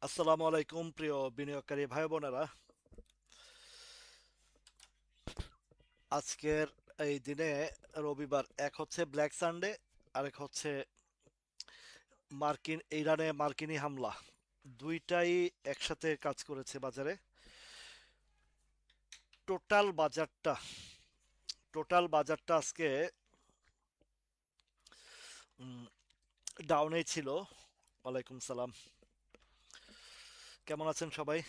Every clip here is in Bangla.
আসসালামু আলাইকুম প্রিয় বিনিয়োগকারী ভাই বোনেরা। আজকের এই দিনে রবিবার, এক হচ্ছে ব্ল্যাক সানডে, আরেক হচ্ছে ইরানে মার্কিনি হামলা। দুইটাই একসাথে কাজ করেছে বাজারে। টোটাল বাজারটা টোটাল বাজারটা আজকে ডাউনে ছিল। ওয়ালাইকুম সালাম। কেমন আছেন সবাই?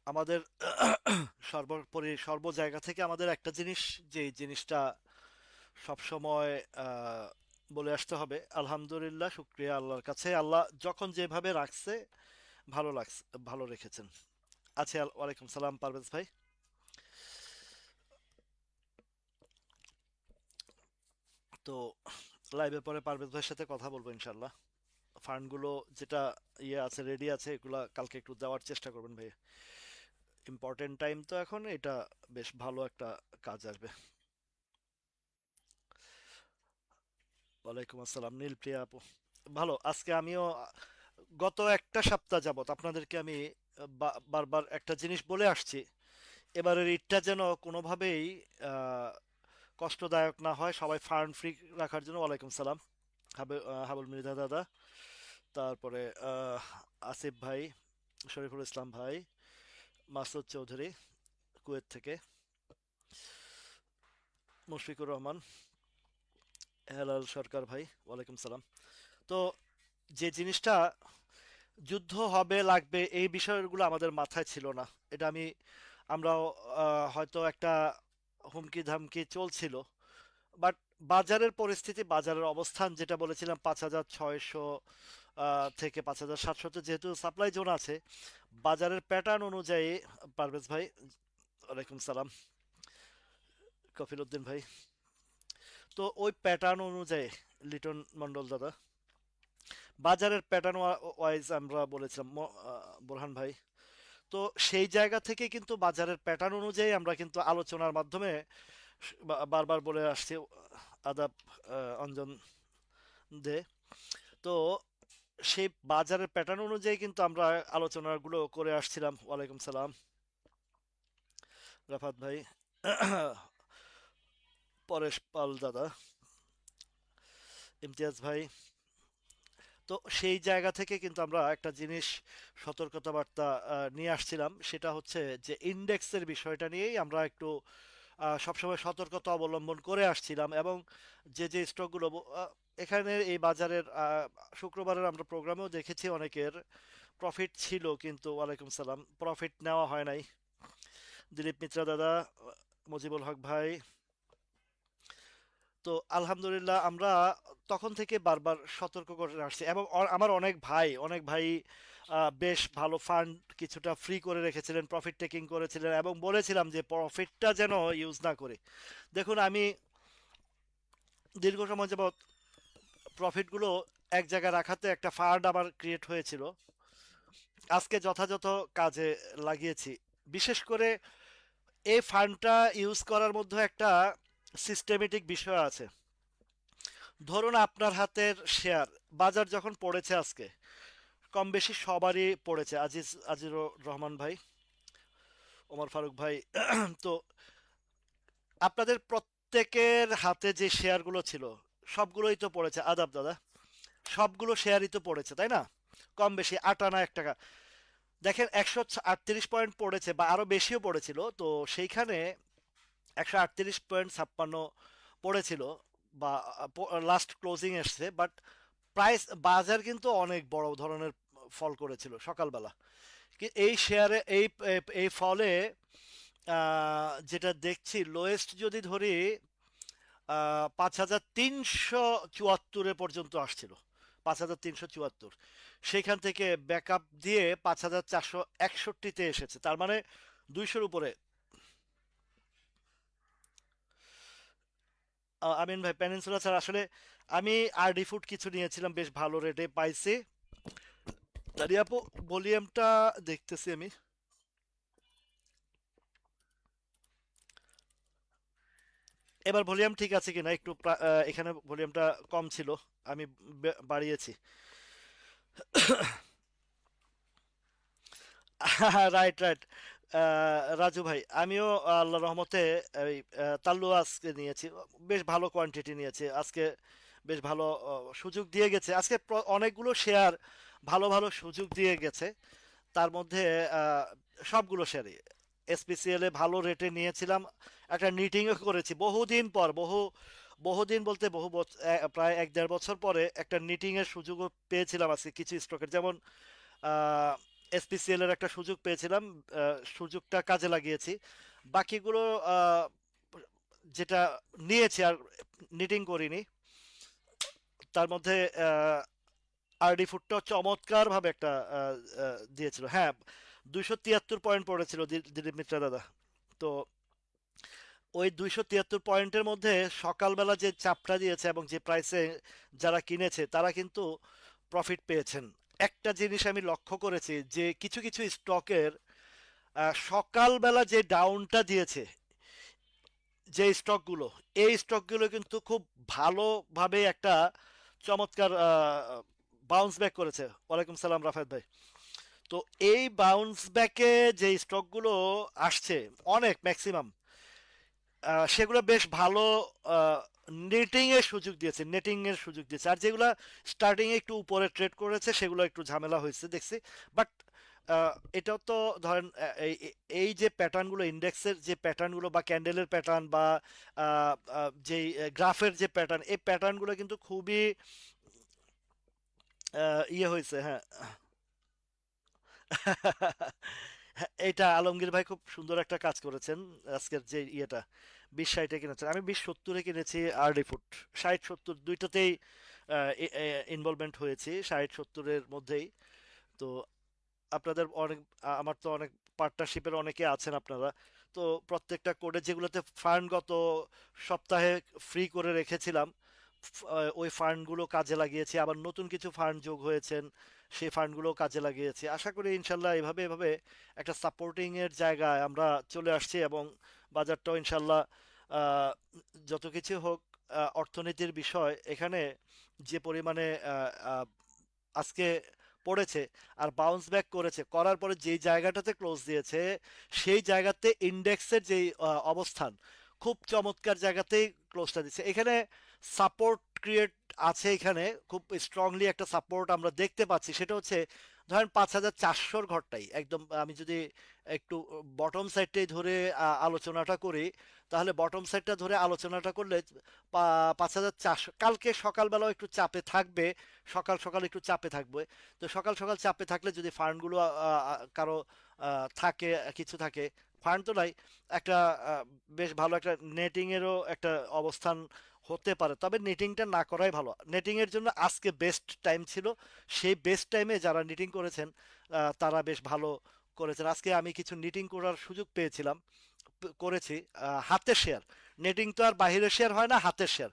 আমাদের সর্বোপরি সর্ব জায়গা থেকে আমাদের একটা জিনিস, যে জিনিসটা সবসময় আহ, বলে আসতে হবে, আলহামদুলিল্লাহ, শুক্রিয়া আল্লাহর কাছে। আল্লাহ যখন যেভাবে রাখছে ভালো লাগছে, ভালো রেখেছেন। আচ্ছা, ওয়ালাইকুম সালাম পারভেজ ভাই। তো লাইভের পরে পারভেজ ভাইয়ের সাথে কথা বলবো ইনশাল্লাহ। ফান্ডগুলো যেটা আছে, রেডি আছে, এগুলা কালকে একটু দেওয়ার চেষ্টা করবেন ভাই। ইম্পর্টেন্ট টাইম তো এখন, এটা বেশ ভালো একটা কাজ আসবে। ওয়ালাইকুম আসসালাম নীলপ্রিয়া আপু। ভালো। আজকে আমিও গত একটা সপ্তাহ যাবত আপনাদেরকে আমি বারবার একটা জিনিস বলে আসছি, এবারের ঈদটা যেন কোনোভাবেই আহ, কষ্টদায়ক না হয়, সবাই ফান্ড ফ্রি রাখার জন্য। ওয়ালাইকুম সালাম হাবুল মৃধা দাদা, তারপরে আসিফ ভাই, শরীফুল ইসলাম ভাই, মাসুদ চৌধুরী কুয়েত থেকে, মুশফিকুর রহমান, হেলাল সরকার ভাই, ওয়ালাইকুম সালাম। তো যে জিনিসটা যুদ্ধ হবে লাগবে, এই বিষয়গুলো আমাদের মাথায় ছিল না। এটা আমরাও হয়তো একটা হুমকি ধামকি চলছিল, বাট বাজারের পরিস্থিতি, বাজারের অবস্থান যেটা বলেছিলাম 5,600 থেকে 5,700, যেহেতু সাপ্লাই জোন আছে, বাজারের প্যাটার্ন অনুযায়ী। পারভেজ ভাই, ওয়ালাইকুম সালাম। কফিল উদ্দিন ভাই। তো ওই প্যাটার্ন অনুযায়ী, লিটন মন্ডল দাদা, বাজারের প্যাটার্ন ওয়াইজ আমরা বলেছিলাম, বোরহান ভাই। তো সেই জায়গা থেকে কিন্তু বাজারের প্যাটার্ন অনুযায়ী আমরা কিন্তু আলোচনার মাধ্যমে বারবার বলে আসছি। আদাব, অঞ্জন দে। তো সেই বাজারের প্যাটার্ন অনুযায়ী কিন্তু আমরা আলোচনাগুলো করে আসছিলাম। ওয়ালাইকুম সালাম রাফাত ভাই, পরেশ পাল দাদা, ইমতিয়াজ ভাই। তো সেই জায়গা থেকে কিন্তু আমরা একটা জিনিস সতর্কতা বার্তা নিয়ে আসছিলাম, সেটা হচ্ছে যে ইন্ডেক্সের বিষয়টা নিয়েই আমরা একটু সবসময় সতর্কতা অবলম্বন করে আসছিলাম। এবং যে স্টকগুলো এখানে এই বাজারের শুক্রবারের আমরা প্রোগ্রামেও দেখেছি অনেকের প্রফিট ছিল, কিন্তু ওয়ালাইকুম সালাম, প্রফিট নেওয়া হয় নাই। দিলীপ মিত্রা দাদা, মজিবুল হক ভাই। তো আলহামদুলিল্লাহ, আমরা তখন থেকে বারবার সতর্ক করে আসছি, এবং আমার অনেক ভাই বেশ ভালো ফান্ড কিছুটা ফ্রি করে রেখেছিলেন, প্রফিট টেকিং করেছিলেন, এবং বলেছিলাম যে প্রফিটটা যেন ইউজ না করি। দেখুন, আমি দীর্ঘ সময় যাবৎ প্রফিটগুলো এক জায়গায় রাখাতে একটা ফান্ড আমার ক্রিয়েট হয়েছিল, আজকে যথাযথ কাজে লাগিয়েছি। বিশেষ করে এই ফান্ডটা ইউজ করার মধ্যে একটা সিস্টেমেটিক বিষয় আছে। ধরুন, আপনার হাতের শেয়ার, বাজার যখন পড়েছে আজকে, কম বেশি সবারই পড়েছে, আজিজুর রহমান ভাই, ওমর ফারুক ভাই। তো আপনাদের প্রত্যেকের হাতে যে শেয়ারগুলো ছিল, সবগুলোই তো পড়েছে। আদাব দাদা। সবগুলো শেয়ারই তো পড়েছে, তাই না? কম বেশি 8 আনা 1 টাকা। দেখেন, 138 পয়েন্ট পড়েছে, বা আরো বেশিও পড়েছিল, তো সেইখানে 138.56 পড়েছিল, বা লাস্ট ক্লোজিং এসছে। বাট প্রাইস, বাজার কিন্তু অনেক বড় ধরনের ফল করেছিল সকালবেলা। এই শেয়ারে এই ফলে যেটা দেখছি, লোয়েস্ট যদি ধরি 5,374 পর্যন্ত আসছিল, 5,374। সেইখান থেকে ব্যাকআপ দিয়ে 5,461-তে এসেছে, তার মানে 200-র উপরে। আমিন ভাই, পেনিনসুলা ছাড়া আসলে আমি আরডি ফুড কিছু নিয়েছিলাম, বেশ ভালো রেটে পাইছি। আপু, ভলিউমটা দেখতেছি আমি। এবার ভলিউম ঠিক আছে কিনা একটু এখানে ভলিউমটা কম ছিল, আমি বাড়িয়েছি। Right, right. রাজু ভাই, আমিও আল্লাহ রহমতে এই তাল্লু আজকে নিয়েছি, বেশ ভালো কোয়ান্টিটি নিয়েছি আজকে, বেশ ভালো সুযোগ দিয়ে গেছে আজকে, অনেকগুলো শেয়ার ভালো ভালো সুযোগ দিয়ে গেছে। তার মধ্যে আহ, সবগুলো শেয়ারই এসপিসিএল এ ভালো রেটে নিয়েছিলাম। একটা নিটিংও করেছি বহুদিন পর, বহুদিন বলতে প্রায় 1-1.5 বছর পরে একটা নিটিং এর সুযোগও পেয়েছিলাম আজকে কিছু স্টকের, যেমন এসপিসিএল এর একটা সুযোগ পেয়েছিলাম, সুযোগটা কাজে লাগিয়েছি। বাকিগুলো আহ, যেটা নিয়েছি আর নিটিং করিনি, তার মধ্যে আরডি ফুডটা চমৎকার ভাবে একটা দিয়েছিল, হ্যাঁ। 273 পয়েন্ট পড়েছিল দিলীপ মিত্রা দাদা। তো ওই 273 পয়েন্টের মধ্যে সকালবেলা যে চাপটা দিয়েছে এবং যে প্রাইসে যারা কিনেছে তারা কিন্তু প্রফিট পেয়েছেন। একটা জিনিস আমি লক্ষ্য করেছি যে কিছু কিছু স্টকের সকালবেলা যে ডাউনটা দিয়েছে, যে স্টকগুলো, এই স্টকগুলো কিন্তু খুব ভালোভাবে একটা চমৎকার বাউন্স ব্যাক করেছে। ওয়ালাইকুম সালাম রাফাত ভাই। তো এই বাউন্স ব্যাকে যে স্টকগুলো আসছে, অনেক ম্যাক্সিমাম সেগুলো বেশ ভালো নেটিং এর সুযোগ দিয়েছে, নেটিং এর সুযোগ দিয়েছে। আর যেগুলো স্টার্টিং এ একটু উপরে ট্রেড করেছে সেগুলো একটু ঝামেলা হয়েছে দেখছি। বাট এটাও তো ধরেন এই যে প্যাটার্ন গুলো, ইন্ডেক্সের যে প্যাটার্ন গুলো বা ক্যান্ডেলের প্যাটার্ন বা যে গ্রাফের যে প্যাটার্ন, এই প্যাটার্ন গুলো কিন্তু খুবই ইয়ে হয়েছে, হ্যাঁ। হ্যাঁ, এইটা আলমগীর ভাই খুব সুন্দর একটা কাজ করেছেন। আজকের যে ইয়েটা 20-60-এ কিনেছেন, আমি 20-70-এ কিনেছি আরডি ফুড। 60-70 দুইটাতেই ইনভলভমেন্ট হয়েছি, 60-70-এর মধ্যেই। তো আপনাদের অনেক আমার তো অনেক পার্টনারশিপের অনেকে আছেন আপনারা। তো প্রত্যেকটা কোডে যেগুলোতে ফান্ড গত সপ্তাহে ফ্রি করে রেখেছিলাম, ওই ফান্ডগুলো কাজে লাগিয়েছি, আবার নতুন কিছু ফান্ড যোগ হয়েছেন, সেই ফান্ডগুলো কাজে লাগিয়েছি। আশা করি ইনশাল্লাহ এভাবে এভাবে একটা সাপোর্টিং এর জায়গায় আমরা চলে আসছি, এবং বাজারটাও ইনশাল্লাহ আহ, যত কিছু হোক, অর্থনীতির বিষয় এখানে যে পরিমাণে আহ, আজকে পড়েছে আর বাউন্স ব্যাক করেছে, করার পরে যেই জায়গাটাতে ক্লোজ দিয়েছে সেই জায়গাতে ইন্ডেক্সের যেই অবস্থান, খুব চমৎকার জায়গাতেই ক্লোজটা দিচ্ছে। এখানে সাপোর্ট ক্রিয়েট আছে, এখানে খুব স্ট্রংলি একটা সাপোর্ট আমরা দেখতে পাচ্ছি। সেটা হচ্ছে ধরেন 5400-র ঘরটাই একদম, আমি যদি একটু বটম সাইডটাই ধরে আলোচনাটা করি, তাহলে বটম সাইডটা ধরে আলোচনাটা করলে 5400 কালকে সকালবেলাও একটু চাপে থাকবে, সকাল সকাল একটু চাপে থাকবে। তো সকাল সকাল চাপে থাকলে যদি ফান্ডগুলো কারো থাকে, কিছু থাকে, ফান্ড তো নাই, একটা বেশ ভালো একটা নেটিং এরও একটা অবস্থান হতে পারে। তবে নেটিংটা না করাই ভালো, নেটিং এর জন্য আজকে বেস্ট টাইম ছিল। সেই বেস্ট টাইমে যারা নিটিং করেছেন তারা বেশ ভালো করেছেন। আজকে আমি কিছু নিটিং করার সুযোগ পেয়েছিলাম, করেছি হাতের শেয়ার। নেটিং তো আর বাহিরের শেয়ার হয় না, হাতের শেয়ার।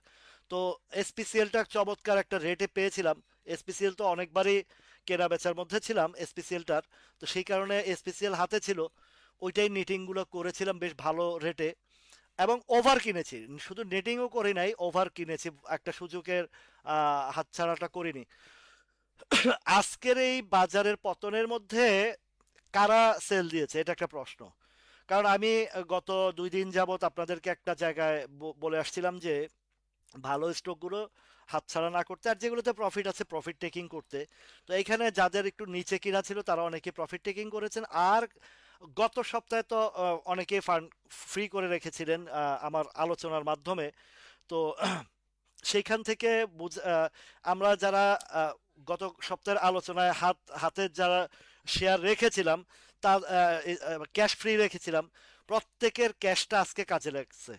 তো এসপিসিএলটা চমৎকার একটা রেটে পেয়েছিলাম। এসপিসিএল তো অনেকবারই কেনা বেচার মধ্যে ছিলাম এসপিসিএলটার, তো সেই কারণে এসপিসিএল হাতে ছিল, ওইটাই নিটিং গুলো করেছিলাম বেশ ভালো রেটে। এবং ওভার কিনেছি, শুধু নেটিংও করি নাই, ওভার কিনেছি, একটা সুযোগের হাতছাড়াটা করিনি। আজকের এই বাজারের পতনের মধ্যে কারা সেল দিয়েছে, এটা একটা প্রশ্ন। কারণ আমি গত 2 দিন যাবত আপনাদেরকে একটা জায়গায় বলে আসছিলাম যে ভালো স্টকগুলো হাতছাড়া না করতে, আর যেগুলোতে প্রফিট আছে প্রফিট টেকিং করতে। তো এখানে যাদের একটু নিচে কিনা ছিল তারা অনেকে প্রফিট টেকিং করেছেন। আর গত সপ্তাহে তো অনেকে ফান্ড ফ্রি করে রেখেছিলেন আমার আলোচনার মাধ্যমে। তো সেইখান থেকে আমরা যারা আহ, গত সপ্তাহের আলোচনায় হাতে যারা শেয়ার রেখেছিলাম, তা ক্যাশ ফ্রি রেখেছিলাম, প্রত্যেকের ক্যাশটা আজকে কাজে লাগছে।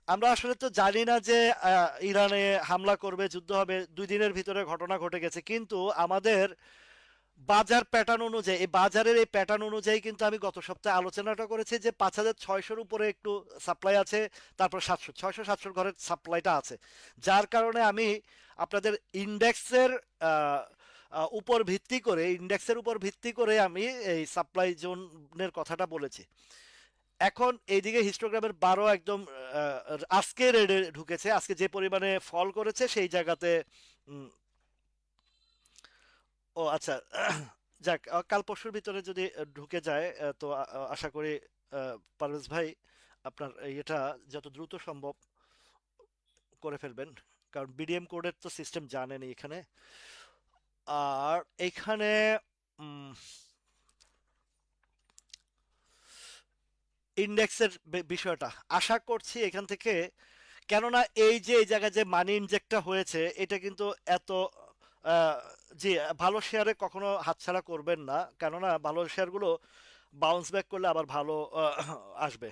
আমরা আসলে তো জানি না যে ইরানে হামলা করবে, যুদ্ধ হবে, 2 দিনের ভিতরে ঘটনা ঘটে গেছে, কিন্তু আমাদের বাজার প্যাটার্ন অনুযায়ী, এই বাজারের এই প্যাটার্ন অনুযায়ী কিন্তু আমি গত সপ্তাহে আলোচনাটা করেছি যে 5600-র উপরে একটু সাপ্লাই আছে, তারপর 600 ঘরের সাপ্লাইটা আছে। যার কারণে আমি আপনাদের ইন্ডেক্সের ইন্ডেক্সের উপর ভিত্তি করে আমি এই সাপ্লাই জোনের কথাটা বলেছি। এখন এইদিকে হিস্টোগ্রামের 12 একদম আজকে রেডে ঢুকেছে, আজকে যে পরিমাণে ফল করেছে সেই জায়গাতে উম, ও আচ্ছা। যাক, কাল পরশুর ভিতরে যদি ঢুকে যায়, তো আশা করি পারভেজ ভাই আপনার এটা যত দ্রুত সম্ভব করে ফেলবেন, কারণ বিডিএম কোডের তো সিস্টেম জানেনই এখানে। আর এখানে ইন্ডেক্সের বিষয়টা আশা করছি এখান থেকে, কেননা এই যে এই জায়গায় যে মানি ইনজেক্টটা হয়েছে এটা কিন্তু এত আহ, জি, ভালো শেয়ারে কখনো হাতছাড়া করবেন না, কেননা ভালো শেয়ারগুলো বাউন্স ব্যাক করলে আবার ভালো আসবে।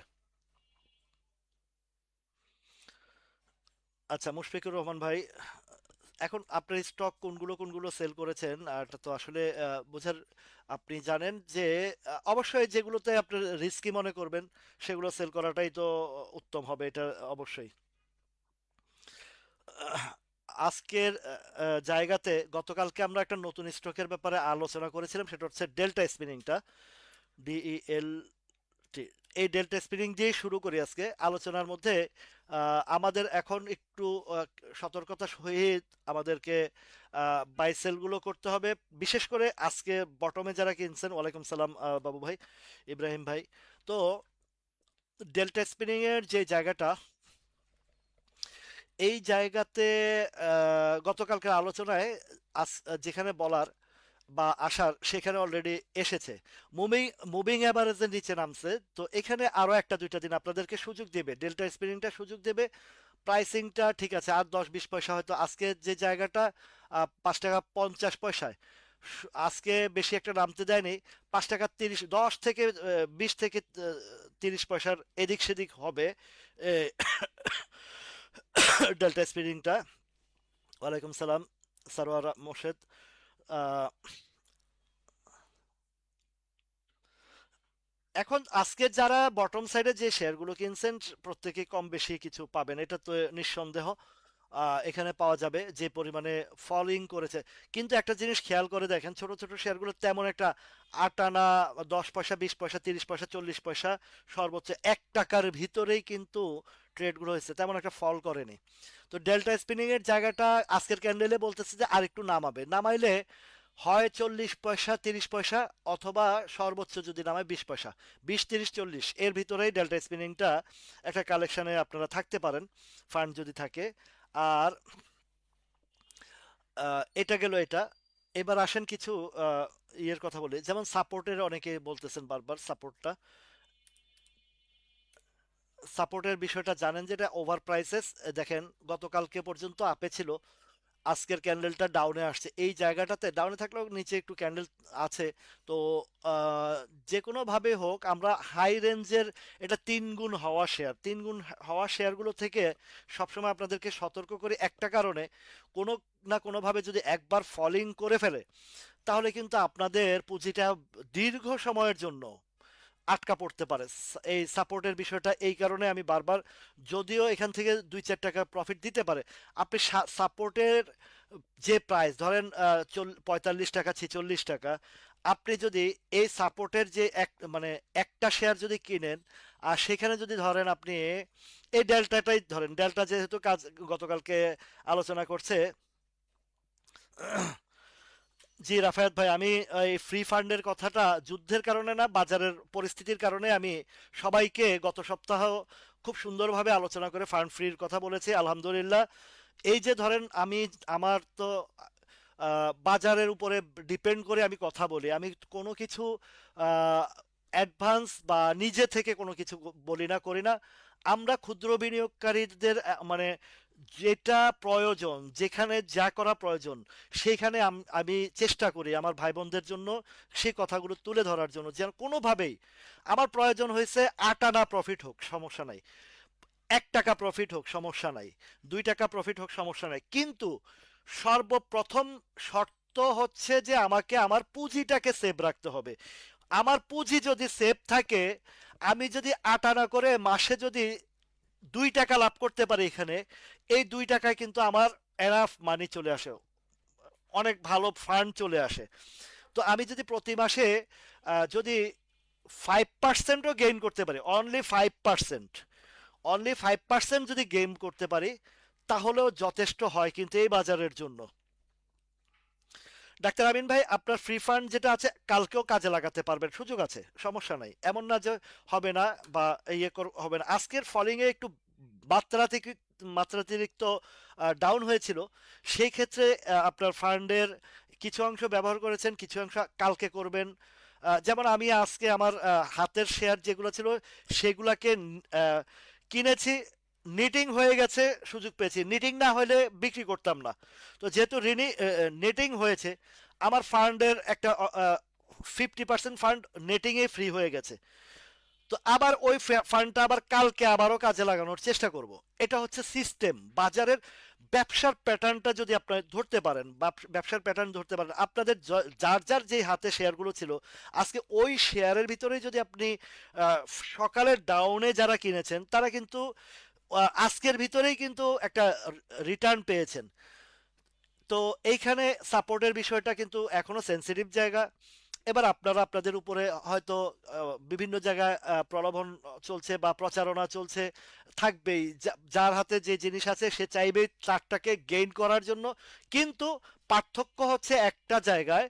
আচ্ছা মুশফিকুর রহমান ভাই, এখন আপনার স্টক কোনগুলো কোনগুলো সেল করেছেন আর এটা তো আসলে বোঝার, আপনি জানেন যে অবশ্যই যেগুলোতে আপনি রিস্কি মনে করবেন সেগুলো সেল করাটাই তো উত্তম হবে, এটা অবশ্যই। আহ, আজকের জায়গাতে গতকালকে আমরা একটা নতুন স্টকের ব্যাপারে আলোচনা করেছিলাম, সেটা হচ্ছে ডেল্টা স্পিনিংটা, ডিইএল। এই ডেল্টা স্পিনিং দিয়েই শুরু করি আজকে আলোচনার মধ্যে। আমাদের এখন একটু সতর্কতা সহিত আমাদেরকে বাই সেল গুলো করতে হবে, বিশেষ করে আজকে বটমে যারা কিনছেন। ওয়ালাইকুম সালাম বাবু ভাই, ইব্রাহিম ভাই। তো ডেল্টা স্পিনিং এর যে জায়গাটা, এই জায়গাতে গতকালকের আলোচনায় যেখানে বলার বা আসার সেখানে অলরেডি এসেছে, মুভিং মুভিং অ্যাভারেজের নিচে নামছে। তো এখানে আরো একটা দুইটা দিন আপনাদেরকে সুযোগ দেবে, ডেল্টা স্পিনিংটা সুযোগ দেবে। প্রাইসিংটা ঠিক আছে, আর 10-20 পয়সা হয়তো আজকে যে জায়গাটা 5 টাকা 50 পয়সায়, আজকে বেশি একটা নামতে দেয়নি। 5 টাকা 30, 10 থেকে 20 থেকে 30 পয়সার এদিক সেদিক হবে ডেল্টা স্পিনিংটা। ওয়ালাইকুম সালাম সারোয়ার মোর্শেদ। আহ, এখন আজকে যারা বটম সাইডে যে শেয়ারগুলো কিনছেন প্রত্যেকে কম বেশি কিছু পাবেন, এটা তো নিঃসন্দেহ। এখানে পাওয়া যাবে যে পরিমাণে ফলিং করেছে। কিন্তু একটা জিনিস খেয়াল করে দেখেন, ছোট ছোট শেয়ারগুলো তেমন একটা আটানা 10 পয়সা 20 পয়সা 30 পয়সা 40 পয়সা, সর্বোচ্চ 1 টাকার ভিতরেই কিন্তু ট্রেডগুলো হয়েছে, তেমন একটা ফল করেনি। তো ডেল্টা স্পিনিং এর জায়গাটা আজকের ক্যান্ডেলে বলতেছে যে আরেকটু নামাবে, নামাইলে হয় 40 পয়সা 30 পয়সা, অথবা সর্বোচ্চ যদি নামায় 20 পয়সা, 20 30 40 এর ভিতরেই ডেল্টা স্পিনিংটা একটা কালেকশনে আপনারা থাকতে পারেন, ফান্ড যদি থাকে। আর এটা গেল এটা। এবার আসেন কিছু আহ, ইয়ের কথা বলি, যেমন সাপোর্টের অনেকে বলতেছেন বারবার সাপোর্টটা, সাপোর্টের বিষয়টা জানেন যেটা ওভার প্রাইসেস। দেখেন গতকালকে পর্যন্ত আপে ছিল, আজকের ক্যান্ডেলটা ডাউনে আসছে, এই জায়গাটাতে ডাউনে থাকলেও নিচে একটু ক্যান্ডেল আছে। তো আহ, যে কোনো ভাবে হোক আমরা হাই রেঞ্জের, এটা 3 গুণ হওয়া শেয়ার, 3 গুণ হওয়া শেয়ারগুলো থেকে সবসময় আপনাদেরকে সতর্ক করি একটা কারণে, কোনো না কোনো ভাবে যদি একবার ফলিং করে ফেলে তাহলে কিন্তু আপনাদের পুঁজিটা দীর্ঘ সময়ের জন্য আটকা পড়তে পারে। এই সাপোর্টের বিষয়টা এই কারণে আমি বারবার, যদিও এখান থেকে 2-4 টাকা প্রফিট দিতে পারে, আপনি সাপোর্টের যে প্রাইস ধরেন 45 টাকা 46 টাকা, আপনি যদি এই সাপোর্টের যে এক মানে একটা শেয়ার যদি কিনেন, আর সেখানে যদি ধরেন আপনি এই ডেল্টাটাই ধরেন, ডেল্টা যেহেতু কাজ গতকালকে আলোচনা করছে। জি রাফায়েত ভাই, আমি এই ফ্রি ফান্ডের কথাটা যুদ্ধের কারণে না, বাজারের পরিস্থিতির কারণে আমি সবাইকে গত সপ্তাহ খুব সুন্দরভাবে আলোচনা করে ফান্ড ফ্রির কথা বলেছি, আলহামদুলিল্লাহ। এই যে ধরেন আমি, আমার তো বাজারের উপরে ডিপেন্ড করে আমি কথা বলি, আমি কোনো কিছু অ্যাডভান্স বা নিজে থেকে কোনো কিছু বলি না, করি না। আমরা ক্ষুদ্র বিনিয়োগকারীদের মানে যেটা প্রয়োজন, যেখানে যা করা প্রয়োজন, সেইখানে আমি চেষ্টা করি আমার ভাই বোনদের জন্য সেই কথাগুলো তুলে ধরার জন্য, যেন কোনোভাবেই আমার প্রয়োজন হয়েছে 8 আনা প্রফিট হোক সমস্যা নাই, 1 টাকা প্রফিট হোক সমস্যা নাই, 2 টাকা প্রফিট হোক সমস্যা নাই, কিন্তু সর্বপ্রথম শর্ত হচ্ছে যে আমাকে আমার পুঁজিটাকে সেভ রাখতে হবে। আমার পুঁজি যদি সেভ থাকে, আমি যদি 8 আনা করে মাসে যদি 2 টাকা লাভ করতে পারি এখানে, এই 2 টাকায় কিন্তু আমার এনাফ মানি চলে আসে, অনেক ভালো ফান্ড চলে আসে। তো আমি যদি প্রতি মাসে যদি 5%ও গেইন করতে পারি, অনলি 5% যদি গেইন করতে পারি, তাহলেও যথেষ্ট হয় কিন্তু এই বাজারের জন্য। ডাক্তার আমিন ভাই, আপনার ফ্রি ফান্ড যেটা আছে কালকেও কাজে লাগাতে পারবেন, সুযোগ আছে, সমস্যা নাই, এমন না যে হবে না বা হবে না। আজকের ফলিং এ একটু মাত্রাতিরিক্ত মাত্রাতিরিক্ত ডাউন হয়েছিল, সেই ক্ষেত্রে আপনার ফান্ডের কিছু অংশ ব্যবহার করেছেন, কিছু অংশ কালকে করবেন। যেমন আমি আজকে আমার হাতের শেয়ার যেগুলো ছিল সেগুলাকে আহ, কিনেছি, নিটিং হয়ে গেছে, সুযোগ পেয়েছি, নিটিং না হলে বিক্রি করতাম না। তো যেহেতু নেটিং হয়েছে, আমার ফান্ডের একটা 50% ফান্ড নেটিং এ ফ্রি হয়ে গেছে। তো আবার ওই ফান্ডটা আবার কালকে আবারও কাজে লাগানোর চেষ্টা করব। এটা হচ্ছে সিস্টেম বাজারের। ব্যবসার প্যাটার্নটা যদি আপনারা ধরতে পারেন, বা ব্যবসার প্যাটার্ন ধরতে পারেন, আপনাদের যার যার যে হাতে শেয়ারগুলো ছিল, আজকে ওই শেয়ারের ভিতরেই যদি আপনি আহ, সকালের ডাউনে যারা কিনেছেন তারা কিন্তু আজকের ভিতরেই কিন্তু একটা রিটার্ন পেয়েছেন। তো এইখানে সাপোর্টের বিষয়টা কিন্তু এখনো সেন্সিটিভ জায়গা। এবার আপনারা আপনাদের উপরে হয়তো বিভিন্ন জায়গায় প্রলোভন চলছে বা প্রচারণা চলছে, থাকবেই। যার হাতে যে জিনিস আছে সে চাইবেই তারটাকে গেইন করার জন্য। কিন্তু পার্থক্য হচ্ছে একটা জায়গায়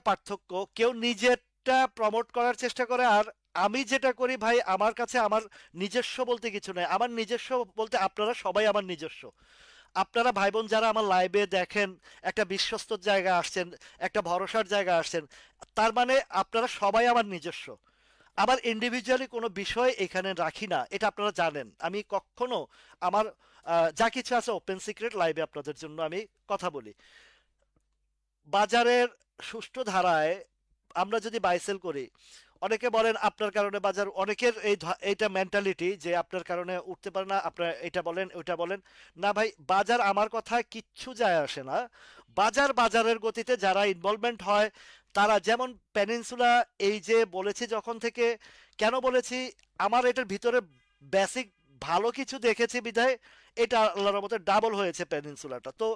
পার্থক্য, কেউ নিজেরটা প্রমোট করার চেষ্টা করে, আর আমি যেটা করি ভাই, আমার কাছে আমার নিজস্ব বলতে কিছু নেই। আমার নিজস্ব বলতে আপনারা সবাই আমার নিজস্ব। আপনারা ভাই বোন যারা আমার লাইভে দেখেন, একটা বিশ্বস্ত জায়গা আসছেন, একটা ভরসার জায়গা আসছেন, তার মানে আপনারা সবাই আমার নিজস্ব। আবার ইন্ডিভিজুয়ালি কোনো বিষয় এখানে রাখি না, এটা আপনারা জানেন। আমি কখনো আমার যা কিছু আছে ওপেন সিক্রেট, লাইভে আপনাদের জন্য আমি কথা বলি। বাজারের সুষ্ঠু ধারায় আমরা যদি বাই সেল করি, অনেকে বলেন আপনার কারণে বাজার, অনেকের এইটা মেন্টালিটি যে আপনার কারণে উঠতে পারে না, আপনার এটা বলেন ওইটা বলেন। না ভাই, বাজার আমার কথায় কিচ্ছু যায় আসে না। বাজার বাজারের গতিতে যারা ইনভলভমেন্ট হয়, তারা যেমন পেনিনসুলা, এই যে বলেছি যখন থেকে, কেন বলেছি, আমার এটার ভিতরে বেসিক ভালো কিছু দেখেছি বিধায় এটা আল্লাহর মতো ডাবল হয়েছে পেনিনসুলাটা। তো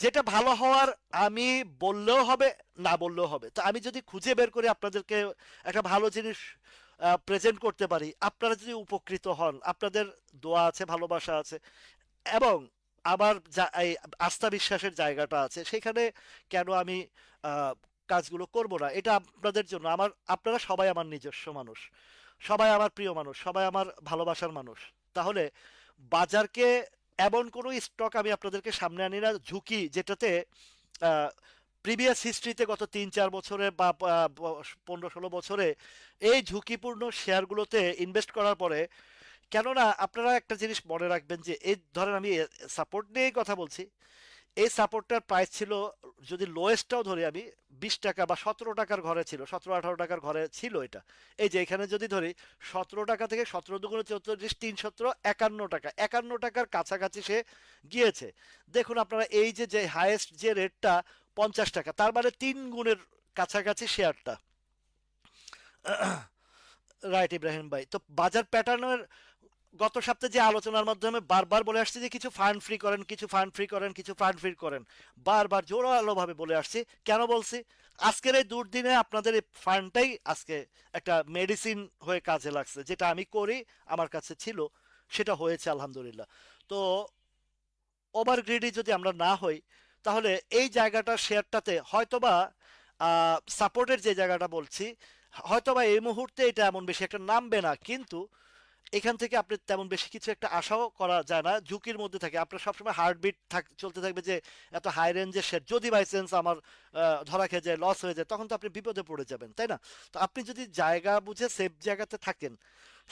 যেটা ভালো হওয়ার, আমি বললেও হবে, না বললেও হবে। তো আমি যদি খুঁজে বের করে আপনাদেরকে একটা ভালো জিনিস প্রেজেন্ট করতে পারি, আপনারা যদি উপকৃত হন, আপনাদের দোয়া আছে, ভালোবাসা আছে, এবং আমার এই আস্থা বিশ্বাসের জায়গাটা আছে, সেখানে কেন আমি আহ, কাজগুলো করব না? এটা আপনাদের জন্য। আপনারা সবাই আমার নিজস্ব মানুষ, সবাই আমার প্রিয় মানুষ, সবাই আমার ভালোবাসার মানুষ। তাহলে বাজারকে এমন কোনো স্টক আমি আপনাদেরকে সামনে আনি না ঝুঁকি যেটাতে প্রিভিয়াস হিস্ট্রিতে গত 3-4 বছরে বা 15-16 বছরে এই ঝুঁকিপূর্ণ শেয়ারগুলোতে ইনভেস্ট করার পরে, কেননা আপনারা একটা জিনিস মনে রাখবেন যে এই ধরেন আমি সাপোর্ট নিয়েই কথা বলছি, এই সাপোর্টটার প্রাইস ছিল, যদি লোয়েস্টটাও ধরি আমি, 20 টাকা বা 17 টাকার ঘরে ছিল, 17-18 টাকার ঘরে ছিল এটা। এই যে এখানে যদি ধরি, 17 টাকা থেকে 17 × 2 = 34, 3 × 17 = 51 টাকা, 51 টাকার কাছাকাছি সে গিয়েছে। দেখুন আপনারা, এই যে যে হাইয়েস্ট যে রেটটা 50 টাকা, তার মানে 3 গুণের কাছাকাছি শেয়ারটা। রাইট ইব্রাহিম ভাই। তো বাজার প্যাটার্নের গত সপ্তাহে যে আলোচনার মাধ্যমে বারবার বলে আসছে যে কিছু ফান্ড ফ্রি করেন, কিছু ফান্ড ফ্রি করেন, কিছু ফান্ড ফ্রি করেন, বারবার জোরালো ভাবে বলে আসছি। কেন বলছি? আজকের এই দুর্দিনে আপনাদের এই ফান্ডটাই আজকে একটা মেডিসিন হয়ে কাজে লাগছে। যেটা আমি করি, আমার কাছে ছিল, সেটা হয়েছে আলহামদুলিল্লাহ। তো ওভার গ্রিডি যদি আমরা না হই, তাহলে এই জায়গাটা শেয়ারটাতে হয়তোবা সাপোর্টের যে জায়গাটা বলছি, হয়তোবা এই মুহূর্তে এটা এমন বেশি একটা নামবে না, কিন্তু এখান থেকে আপনি তেমন বেশি কিছু একটা আশাও করা যায় না, ঝুঁকির মধ্যে থাকে। আপনার সবসময় হার্টবিট চলতে থাকবে যে এত হাই রেঞ্জের শেয়ার যদি বাই চান্স আমার ধরা খেয়ে যায়, লস হয়ে যায়, তখন তো আপনি বিপদে পড়ে যাবেন, তাই না? তো আপনি যদি জায়গা বুঝে সেফ জায়গাতে থাকেন,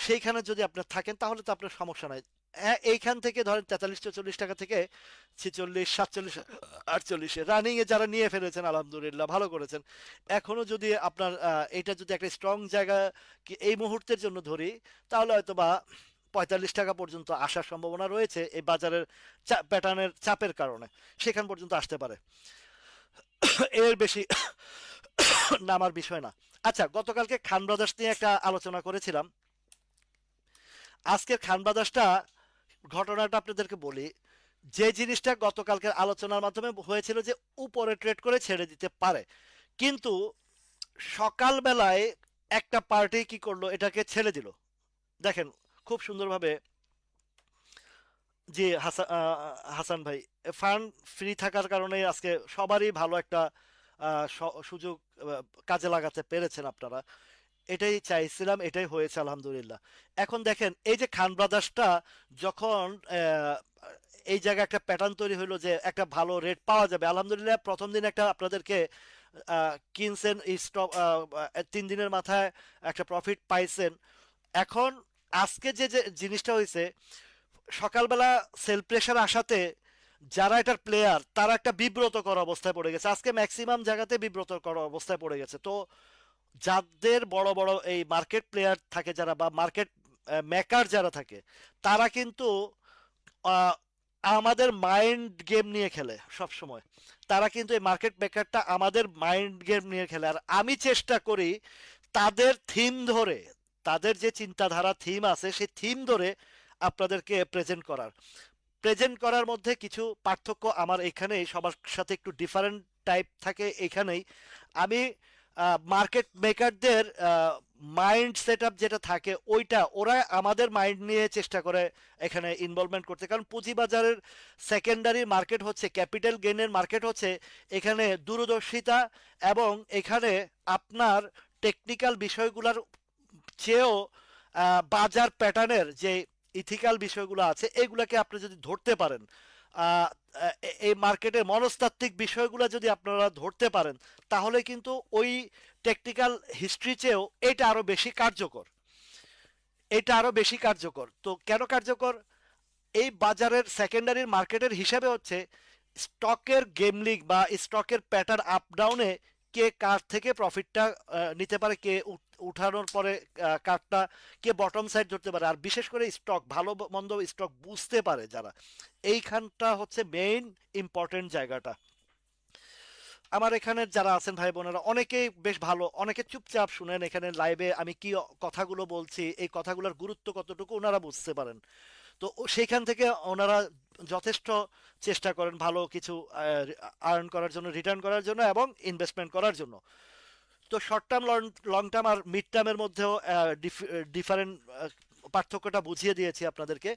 সেইখানে যদি আপনি থাকেন, তাহলে তো আপনার সমস্যা নাই। হ্যাঁ, এইখান থেকে ধরেন 43-44 টাকা থেকে 46-47-48 রানিং এ যারা নিয়ে ফেলেছেন, আলহামদুলিল্লাহ ভালো করেছেন। এখনো যদি আপনার এটা যদি একটা স্ট্রং জায়গা এই মুহূর্তের জন্য ধরি, তাহলে হয়তো বা 45 টাকা পর্যন্ত আসার সম্ভাবনা রয়েছে এই বাজারের প্যাটার্নের চাপের কারণে। সেখান পর্যন্ত আসতে পারে, এর বেশি নামার বিষয় না। আচ্ছা, গতকালকে খান ব্রাদার্স নিয়ে একটা আলোচনা করেছিলাম। আজকের খান ব্রাদার্সটা, ঘটনাটা আপনাদেরকে বলি। যে জিনিসটা গতকালকের আলোচনার মাধ্যমে হয়েছিল যে উপরে ট্রেড করে ছেড়ে দিতে পারে, কিন্তু সকালবেলায় একটা পার্টি কি করলো, এটাকে ছেড়ে দিল। দেখেন খুব সুন্দরভাবে, জি হাসান ভাই, ফান্ড ফ্রি থাকার কারণে আজকে সবারই ভালো একটা সুযোগ আহ, কাজে লাগাতে পেরেছেন আপনারা। এটাই চাইছিলাম, এটাই হয়েছে আলহামদুলিল্লাহ। এখন দেখেন এই যে খান ব্রাদার্সটা যখন আহ, এই জায়গায় একটা প্যাটার্ন তৈরি হলো যে একটা ভালো রেট পাওয়া যাবে, আলহামদুলিল্লাহ প্রথম দিন একটা আপনাদেরকে কিনছেন স্টক, 3 দিনের মাথায় একটা প্রফিট পাইছেন। এখন আজকে যে যে জিনিসটা হয়েছে, সকালবেলা সেল প্রেশার আসাতে যারা এটার প্লেয়ার তারা একটা বিব্রতকর অবস্থায় পড়ে গেছে, আজকে ম্যাক্সিমাম জায়গাতে বিব্রতকর অবস্থায় পড়ে গেছে। তো যাদের বড় বড় এই মার্কেট প্লেয়ার থাকে যারা, বা মার্কেট মেকার যারা থাকে, তারা কিন্তু আহ, আমাদের মাইন্ড গেম নিয়ে খেলে সব সময়। তারা কিন্তু এই মার্কেট মেকারটা আমাদের মাইন্ড গেম নিয়ে খেলে, আর আমি চেষ্টা করি তাদের থিম ধরে, তাদের যে চিন্তাধারা থিম আছে সেই থিম ধরে আপনাদেরকে প্রেজেন্ট করার মধ্যে কিছু পার্থক্য আমার এখানেই সবার সাথে একটু ডিফারেন্ট টাইপ থাকে এখানেই। আমি মার্কেট মেকারদের মাইন্ড সেট আপ যেটা থাকে ওইটা ওরা আমাদের মাইন্ড নিয়ে চেষ্টা করে এখানে ইনভলভমেন্ট করতে, কারণ পুঁজিবাজারের সেকেন্ডারি মার্কেট হচ্ছে ক্যাপিটাল গেইনের মার্কেট হচ্ছে। এখানে দূরদর্শিতা এবং এখানে আপনার টেকনিক্যাল বিষয়গুলোর চেয়েও বাজার প্যাটার্নের যে ইথিক্যাল বিষয়গুলো আছে এগুলাকে আপনি যদি ধরতে পারেন, আহ, এই মার্কেটের মনস্তাত্ত্বিক বিষয়গুলো যদি আপনারা ধরতে পারেন, তাহলে কিন্তু ওই টেকনিক্যাল হিস্ট্রি চেয়েও এটা আরো বেশি কার্যকর। তো কেন কার্যকর? এই বাজারের সেকেন্ডারি মার্কেটের হিসাবে হচ্ছে স্টকের গেমলিং বা স্টকের প্যাটার্ন আপ ডাউনে কে কার থেকে প্রফিটটা নিতে পারে, কে উঠানোর পরে কারটা কে বটম সাইড ধরতে পারে, আর বিশেষ করে স্টক ভালো মন্দ স্টক বুঝতে পারে যারা, এইখানটা হচ্ছে মেইন ইম্পর্টেন্ট জায়গাটা। আমার এখানে যারা আছেন ভাই বোনেরা অনেকেই বেশ ভালো, অনেকে চুপচাপ শুনেন এখানে লাইভে আমি কি কথাগুলো বলছি, এই কথাগুলোর গুরুত্ব কতটুকু ওনারা বুঝতে পারেন। তো সেইখান থেকে ওনারা যথেষ্ট চেষ্টা করেন ভালো কিছু আর্ন করার জন্য, রিটার্ন করার জন্য এবং ইনভেস্টমেন্ট করার জন্য। তো শর্ট টার্ম, লং টার্ম আর মিড টার্মের মধ্যেও ডিফারেন্ট পার্থক্যটা বুঝিয়ে দিয়েছি আপনাদেরকে।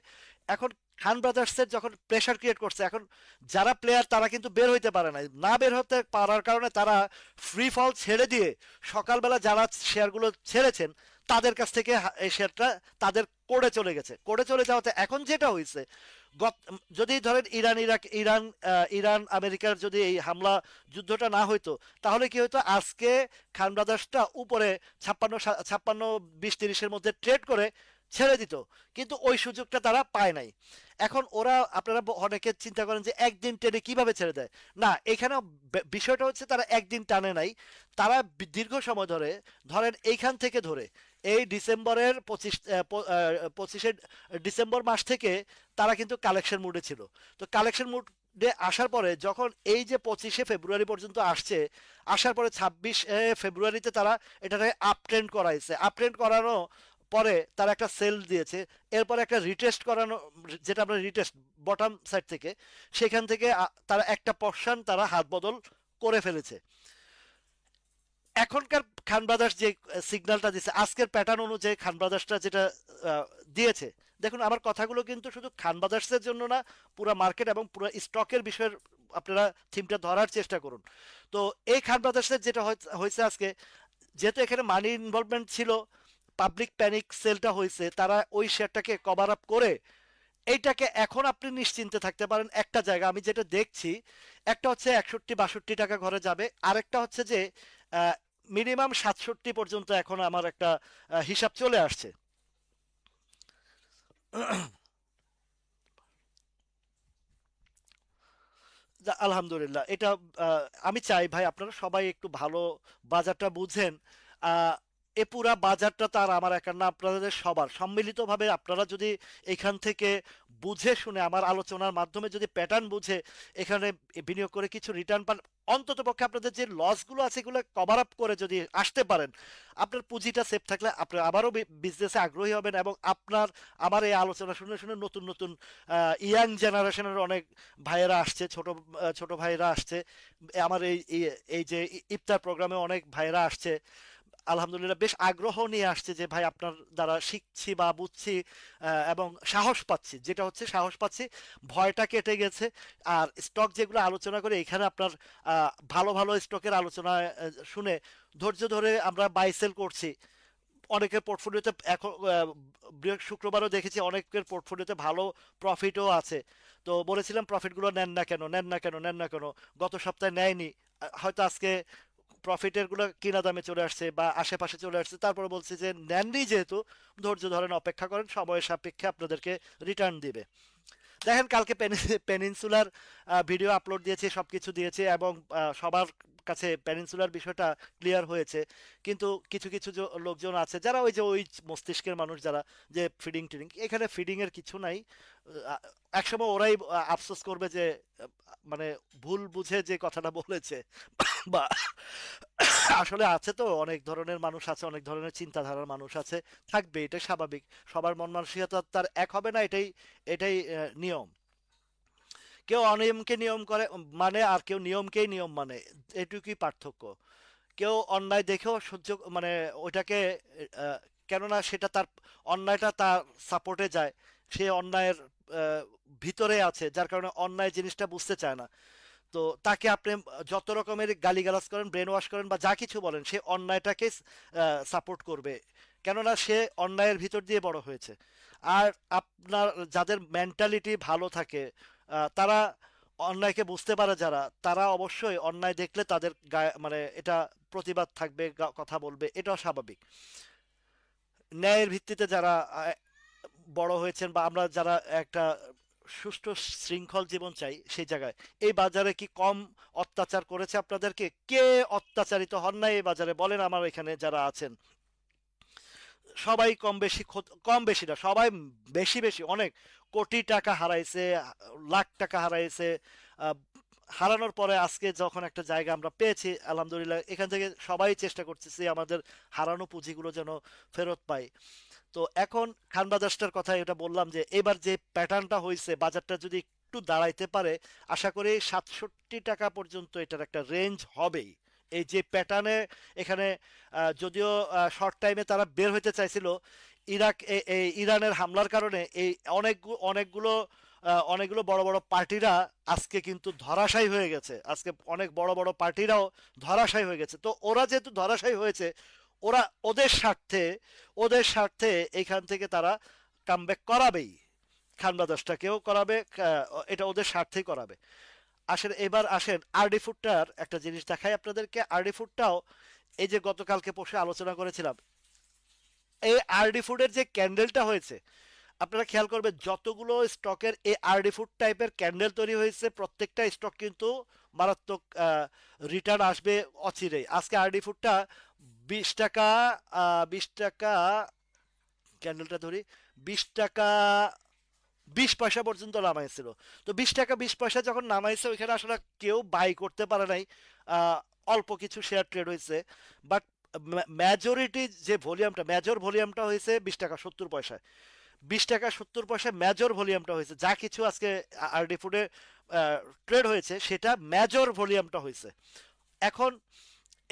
এখন খান ব্রাদার্সের যখন প্রেশার ক্রিয়েট করছে, এখন যারা প্লেয়ার তারা কিন্তু বের হইতে পারে না, না বের হতে পারার কারণে তারা ফ্রি ফল ছেড়ে দিয়ে সকালবেলা যারা শেয়ারগুলো ছেড়েছেন তাদের কাছ থেকে এই শেয়ারটা তাদের করে চলে যাওয়াতে এখন যেটা হয়েছে, যদি ধরেন ইরান আমেরিকার যদি এই হামলা যুদ্ধটা না হইতো, তাহলে কি হতো, আজকে খান ব্রাদার্সটা উপরে 56 20 30-এর মধ্যে ট্রেড করে ছেড়ে দিত। কিন্তু ওই সুযোগটা তারা পায় নাই। এখন ওরা, আপনারা অনেকে চিন্তা করেন যে একদিন টেনে কিভাবে ছেড়ে দেয়, না এখানে বিষয়টা হচ্ছে তারা একদিন টানে নাই, তারা দীর্ঘ সময় ধরে, ধরেন এইখান থেকে ধরে এই ডিসেম্বরের 25শে ডিসেম্বর মাস থেকে তারা কিন্তু কালেকশন মুডে ছিল। তো কালেকশন মুডে আসার পরে যখন এই যে 25শে ফেব্রুয়ারি পর্যন্ত আসছে, আসার পরে 26 ফেব্রুয়ারিতে তারা এটাকে আপ ট্রেন্ড করাইছে, আপ ট্রেন্ড করানো পরে তারা একটা সেল দিয়েছে, এরপরে একটা রিটেস্ট করানো, যেটা আমরা রিটেস্ট বটম সাইড থেকে, সেখান থেকে তারা একটা পর্শন তারা হাত বদল করে ফেলেছে। এখনকার খান ব্রাদার্স যে সিগন্যালটা দিচ্ছে আজকের প্যাটার্ন অনুযায়ী, খান ব্রাদার্সটা যেটা আহ, দিয়েছে, দেখুন আমার কথাগুলো কিন্তু শুধু খান ব্রাদার্সের জন্য না, পুরো মার্কেট এবং পুরো স্টকের বিষয়ের আপনারা থিমটা ধরার চেষ্টা করুন। তো এই খান ব্রাদার্সের যেটা হয়েছে আজকে, যেহেতু এখানে মানি ইনভলভমেন্ট ছিল, পাবলিক প্যানিক সেলটা হয়েছে, তারা ওই শেয়ারটাকে কভার আপ করে এইটাকে এখন আপনি নিশ্চিন্তে থাকতে পারেন। একটা জায়গা আমি যেটা দেখছি, একটা হচ্ছে 61-62 টাকা ঘরে যাবে, আরেকটা হচ্ছে যে মিনিমাম 67 পর্যন্ত এখন আমার একটা হিসাব চলে আসছে। আলহামদুলিল্লাহ, এটা আমি চাই ভাই আপনারা সবাই একটু ভালো বাজারটা বুঝেন। আহ, এ পুরা বাজারটা তার আমার একার না, আপনাদের সবার সম্মিলিতভাবে আপনারা যদি এখান থেকে বুঝে শুনে আমার আলোচনার মাধ্যমে যদি প্যাটার্ন বুঝে এখানে বিনিয়োগ করে কিছু রিটার্ন পান, অন্তত পক্ষে আপনাদের যে লসগুলো আছে এগুলো কভার আপ করে যদি আসতে পারেন, আপনার পুঁজিটা সেফ থাকলে আপনি আবারও বিজনেসে আগ্রহী হবেন, এবং আপনার আমার এই আলোচনা শুনে শুনে নতুন নতুন ইয়াং জেনারেশনের অনেক ভাইয়েরা আসছে, ছোট ভাইয়েরা আসছে, আমার এই এই এই যে ইফতার প্রোগ্রামে অনেক ভাইয়েরা আসছে, আলহামদুলিল্লাহ বেশ আগ্রহ নিয়ে আসছে যে ভাই আপনার দ্বারা শিখছি বা বুঝছি, এবং সাহস পাচ্ছি, যেটা হচ্ছে সাহস পাচ্ছি, ভয়টা কেটে গেছে। আর স্টক যেগুলো আলোচনা করে এখানে আপনার ভালো ভালো স্টকের আলোচনা শুনে ধৈর্য ধরে আমরা বাই সেল করছি। অনেকের পোর্টফোলিওতে এখন শুক্রবারও দেখেছি অনেকের পোর্টফোলিওতে ভালো প্রফিটও আছে। তো বলেছিলাম প্রফিটগুলো নেন না কেন, নেন না কেন, নেন না কেন, গত সপ্তাহে নেয়নি, হয়তো আজকে প্রফিটের গুলো কিনা দামে চলে আসছে বা আশেপাশে চলে আসছে, তারপরে বলছি যে নেননি যেহেতু ধৈর্য ধরেন, অপেক্ষা করেন, সময়ের সাপেক্ষে আপনাদেরকে রিটার্ন দিবে। দেখেন কালকে পেনিনসুলার ভিডিও আপলোড দিয়েছে, সবকিছু দিয়েছে, এবং সবার কাছে পেনিনসুলার বিষয়টা ক্লিয়ার হয়েছে। কিন্তু কিছু কিছু লোকজন আছে যারা ওই যে ওই মস্তিষ্কের মানুষ যারা, যে ফিডিং টিডিং, এখানে ফিডিং এর কিছু নাই। আহ, একসময় ওরাই আফসোস করবে যে মানে ভুল বুঝে যে কথাটা বলেছে বা আসলে আছে তো, অনেক ধরনের মানুষ আছে, অনেক ধরনের চিন্তাধারার মানুষ আছে, থাকবে, এটা স্বাভাবিক। সবার মন মানসিকতা তার এক হবে না, এটাই এটাই নিয়ম। কেউ অনিয়মকে নিয়ম করে মানে, আর কেউ নিয়মকেই নিয়ম মানে, এটুকুই পার্থক্য। কেউ অন্যায় দেখেও সহ্য মানে ওইটাকে, আহ, কেননা সেটা তার, অন্যায়টা তার সাপোর্টে যায়, সে অন্যায়ের আহ, ভিতরে আছে, যার কারণে অন্যায় জিনিসটা বুঝতে চায় না। তো তাকে আপনি যত রকমের গালিগালাজ করেন, ব্রেন ওয়াশ করেন বা যা কিছু বলেন, সে অন্যায়টাকে সাপোর্ট করবে, কেননা সে অন্যায়ের ভিতর দিয়ে বড় হয়েছে। আর আপনার যাদের মেন্টালিটি ভালো থাকে, তারা অন্যায়কে বুঝতে পারে, যারা, তারা অবশ্যই অন্যায় দেখলে তাদের গায়ে মানে এটা প্রতিবাদ থাকবে, কথা বলবে, এটাও স্বাভাবিক। ন্যায়ের ভিত্তিতে যারা বড় হয়েছেন, বা আমরা যারা একটা সুষ্ঠু শৃঙ্খল জীবন চাই, সেই জায়গায় এই বাজারে কি কম অত্যাচার করেছে আপনাদেরকে? কে অত্যাচারিত হন না এই বাজারে বলেন, আমার এখানে যারা আছেন সবাই কম বেশি কম বেশি না, সবাই বেশি বেশি অনেক কোটি টাকা হারাইছে, লাখ টাকা হারাইছে। আহ, হারানোর পরে আজকে যখন একটা জায়গা আমরা পেয়েছি আলহামদুলিল্লাহ, এখান থেকে সবাই চেষ্টা করতেছি আমাদের হারানো পুঁজিগুলো যেন ফেরত পাই। তো এখন খানবাজারটার কথা এটা বললাম যে এবার যে প্যাটার্নটা হয়েছে, বাজারটা যদি একটু দাঁড়াইতে পারে, আশা করি 67 টাকা পর্যন্ত এটার একটা রেঞ্জ হবেই। এই যে প্যাটার্নে এখানে, যদিও শর্ট টাইমে তারা বের হইতে চাইছিল এই ইরানের হামলার কারণে, এই অনেকগুলো অনেকগুলো বড় বড় পার্টিরা আজকে কিন্তু ধরাশায়ী হয়ে গেছে, আজকে অনেক বড় বড় পার্টিরাও ধরাশায়ী হয়ে গেছে। তো ওরা যেহেতু ধরাশায়ী হয়েছে, ওরা ওদের স্বার্থে, এখান থেকে তারা কামব্যাক করাবেই, খানবাদশটাকেও করাবে, এটা ওদের স্বার্থেই করাবে। আসেন এবার আসেন আরডি ফুডটার একটা জিনিস দেখাই আপনাদেরকে। আরডি ফুডটাও এই যে গতকালকে পরশু আলোচনা করেছিলাম, এই আরডি ফুডের যে ক্যান্ডেলটা হয়েছে, আপনারা খেয়াল করবেন যতগুলো স্টকের এই আরডি ফুড টাইপের ক্যান্ডেল তৈরি হয়েছে, প্রত্যেকটা স্টক কিন্তু মারাত্মক রিটার্ন আসবে অচিরেই। আজকে আরডি ফুডটা 20 টাকা, 20 টাকা, ক্যান্ডেলটা ধরি, 20 টাকা 20 পয়সা পর্যন্ত নামাইছিল। তো 20 টাকা 20 পয়সা যখন নামাইছে, ওইখানে আসলে কেউ বাই করতে পারে নাই, আহ, অল্প কিছু শেয়ার ট্রেড হয়েছে। বাট মেজরিটি যে ভলিউমটা, মেজর ভলিউমটা হয়েছে 20 টাকা 70 পয়সায়। 20 টাকা 70 পয়সা মেজর ভলিউমটা হয়েছে, যা কিছু আজকে আরডি ফুডে ট্রেড হয়েছে সেটা মেজর ভলিউমটা হয়েছে। এখন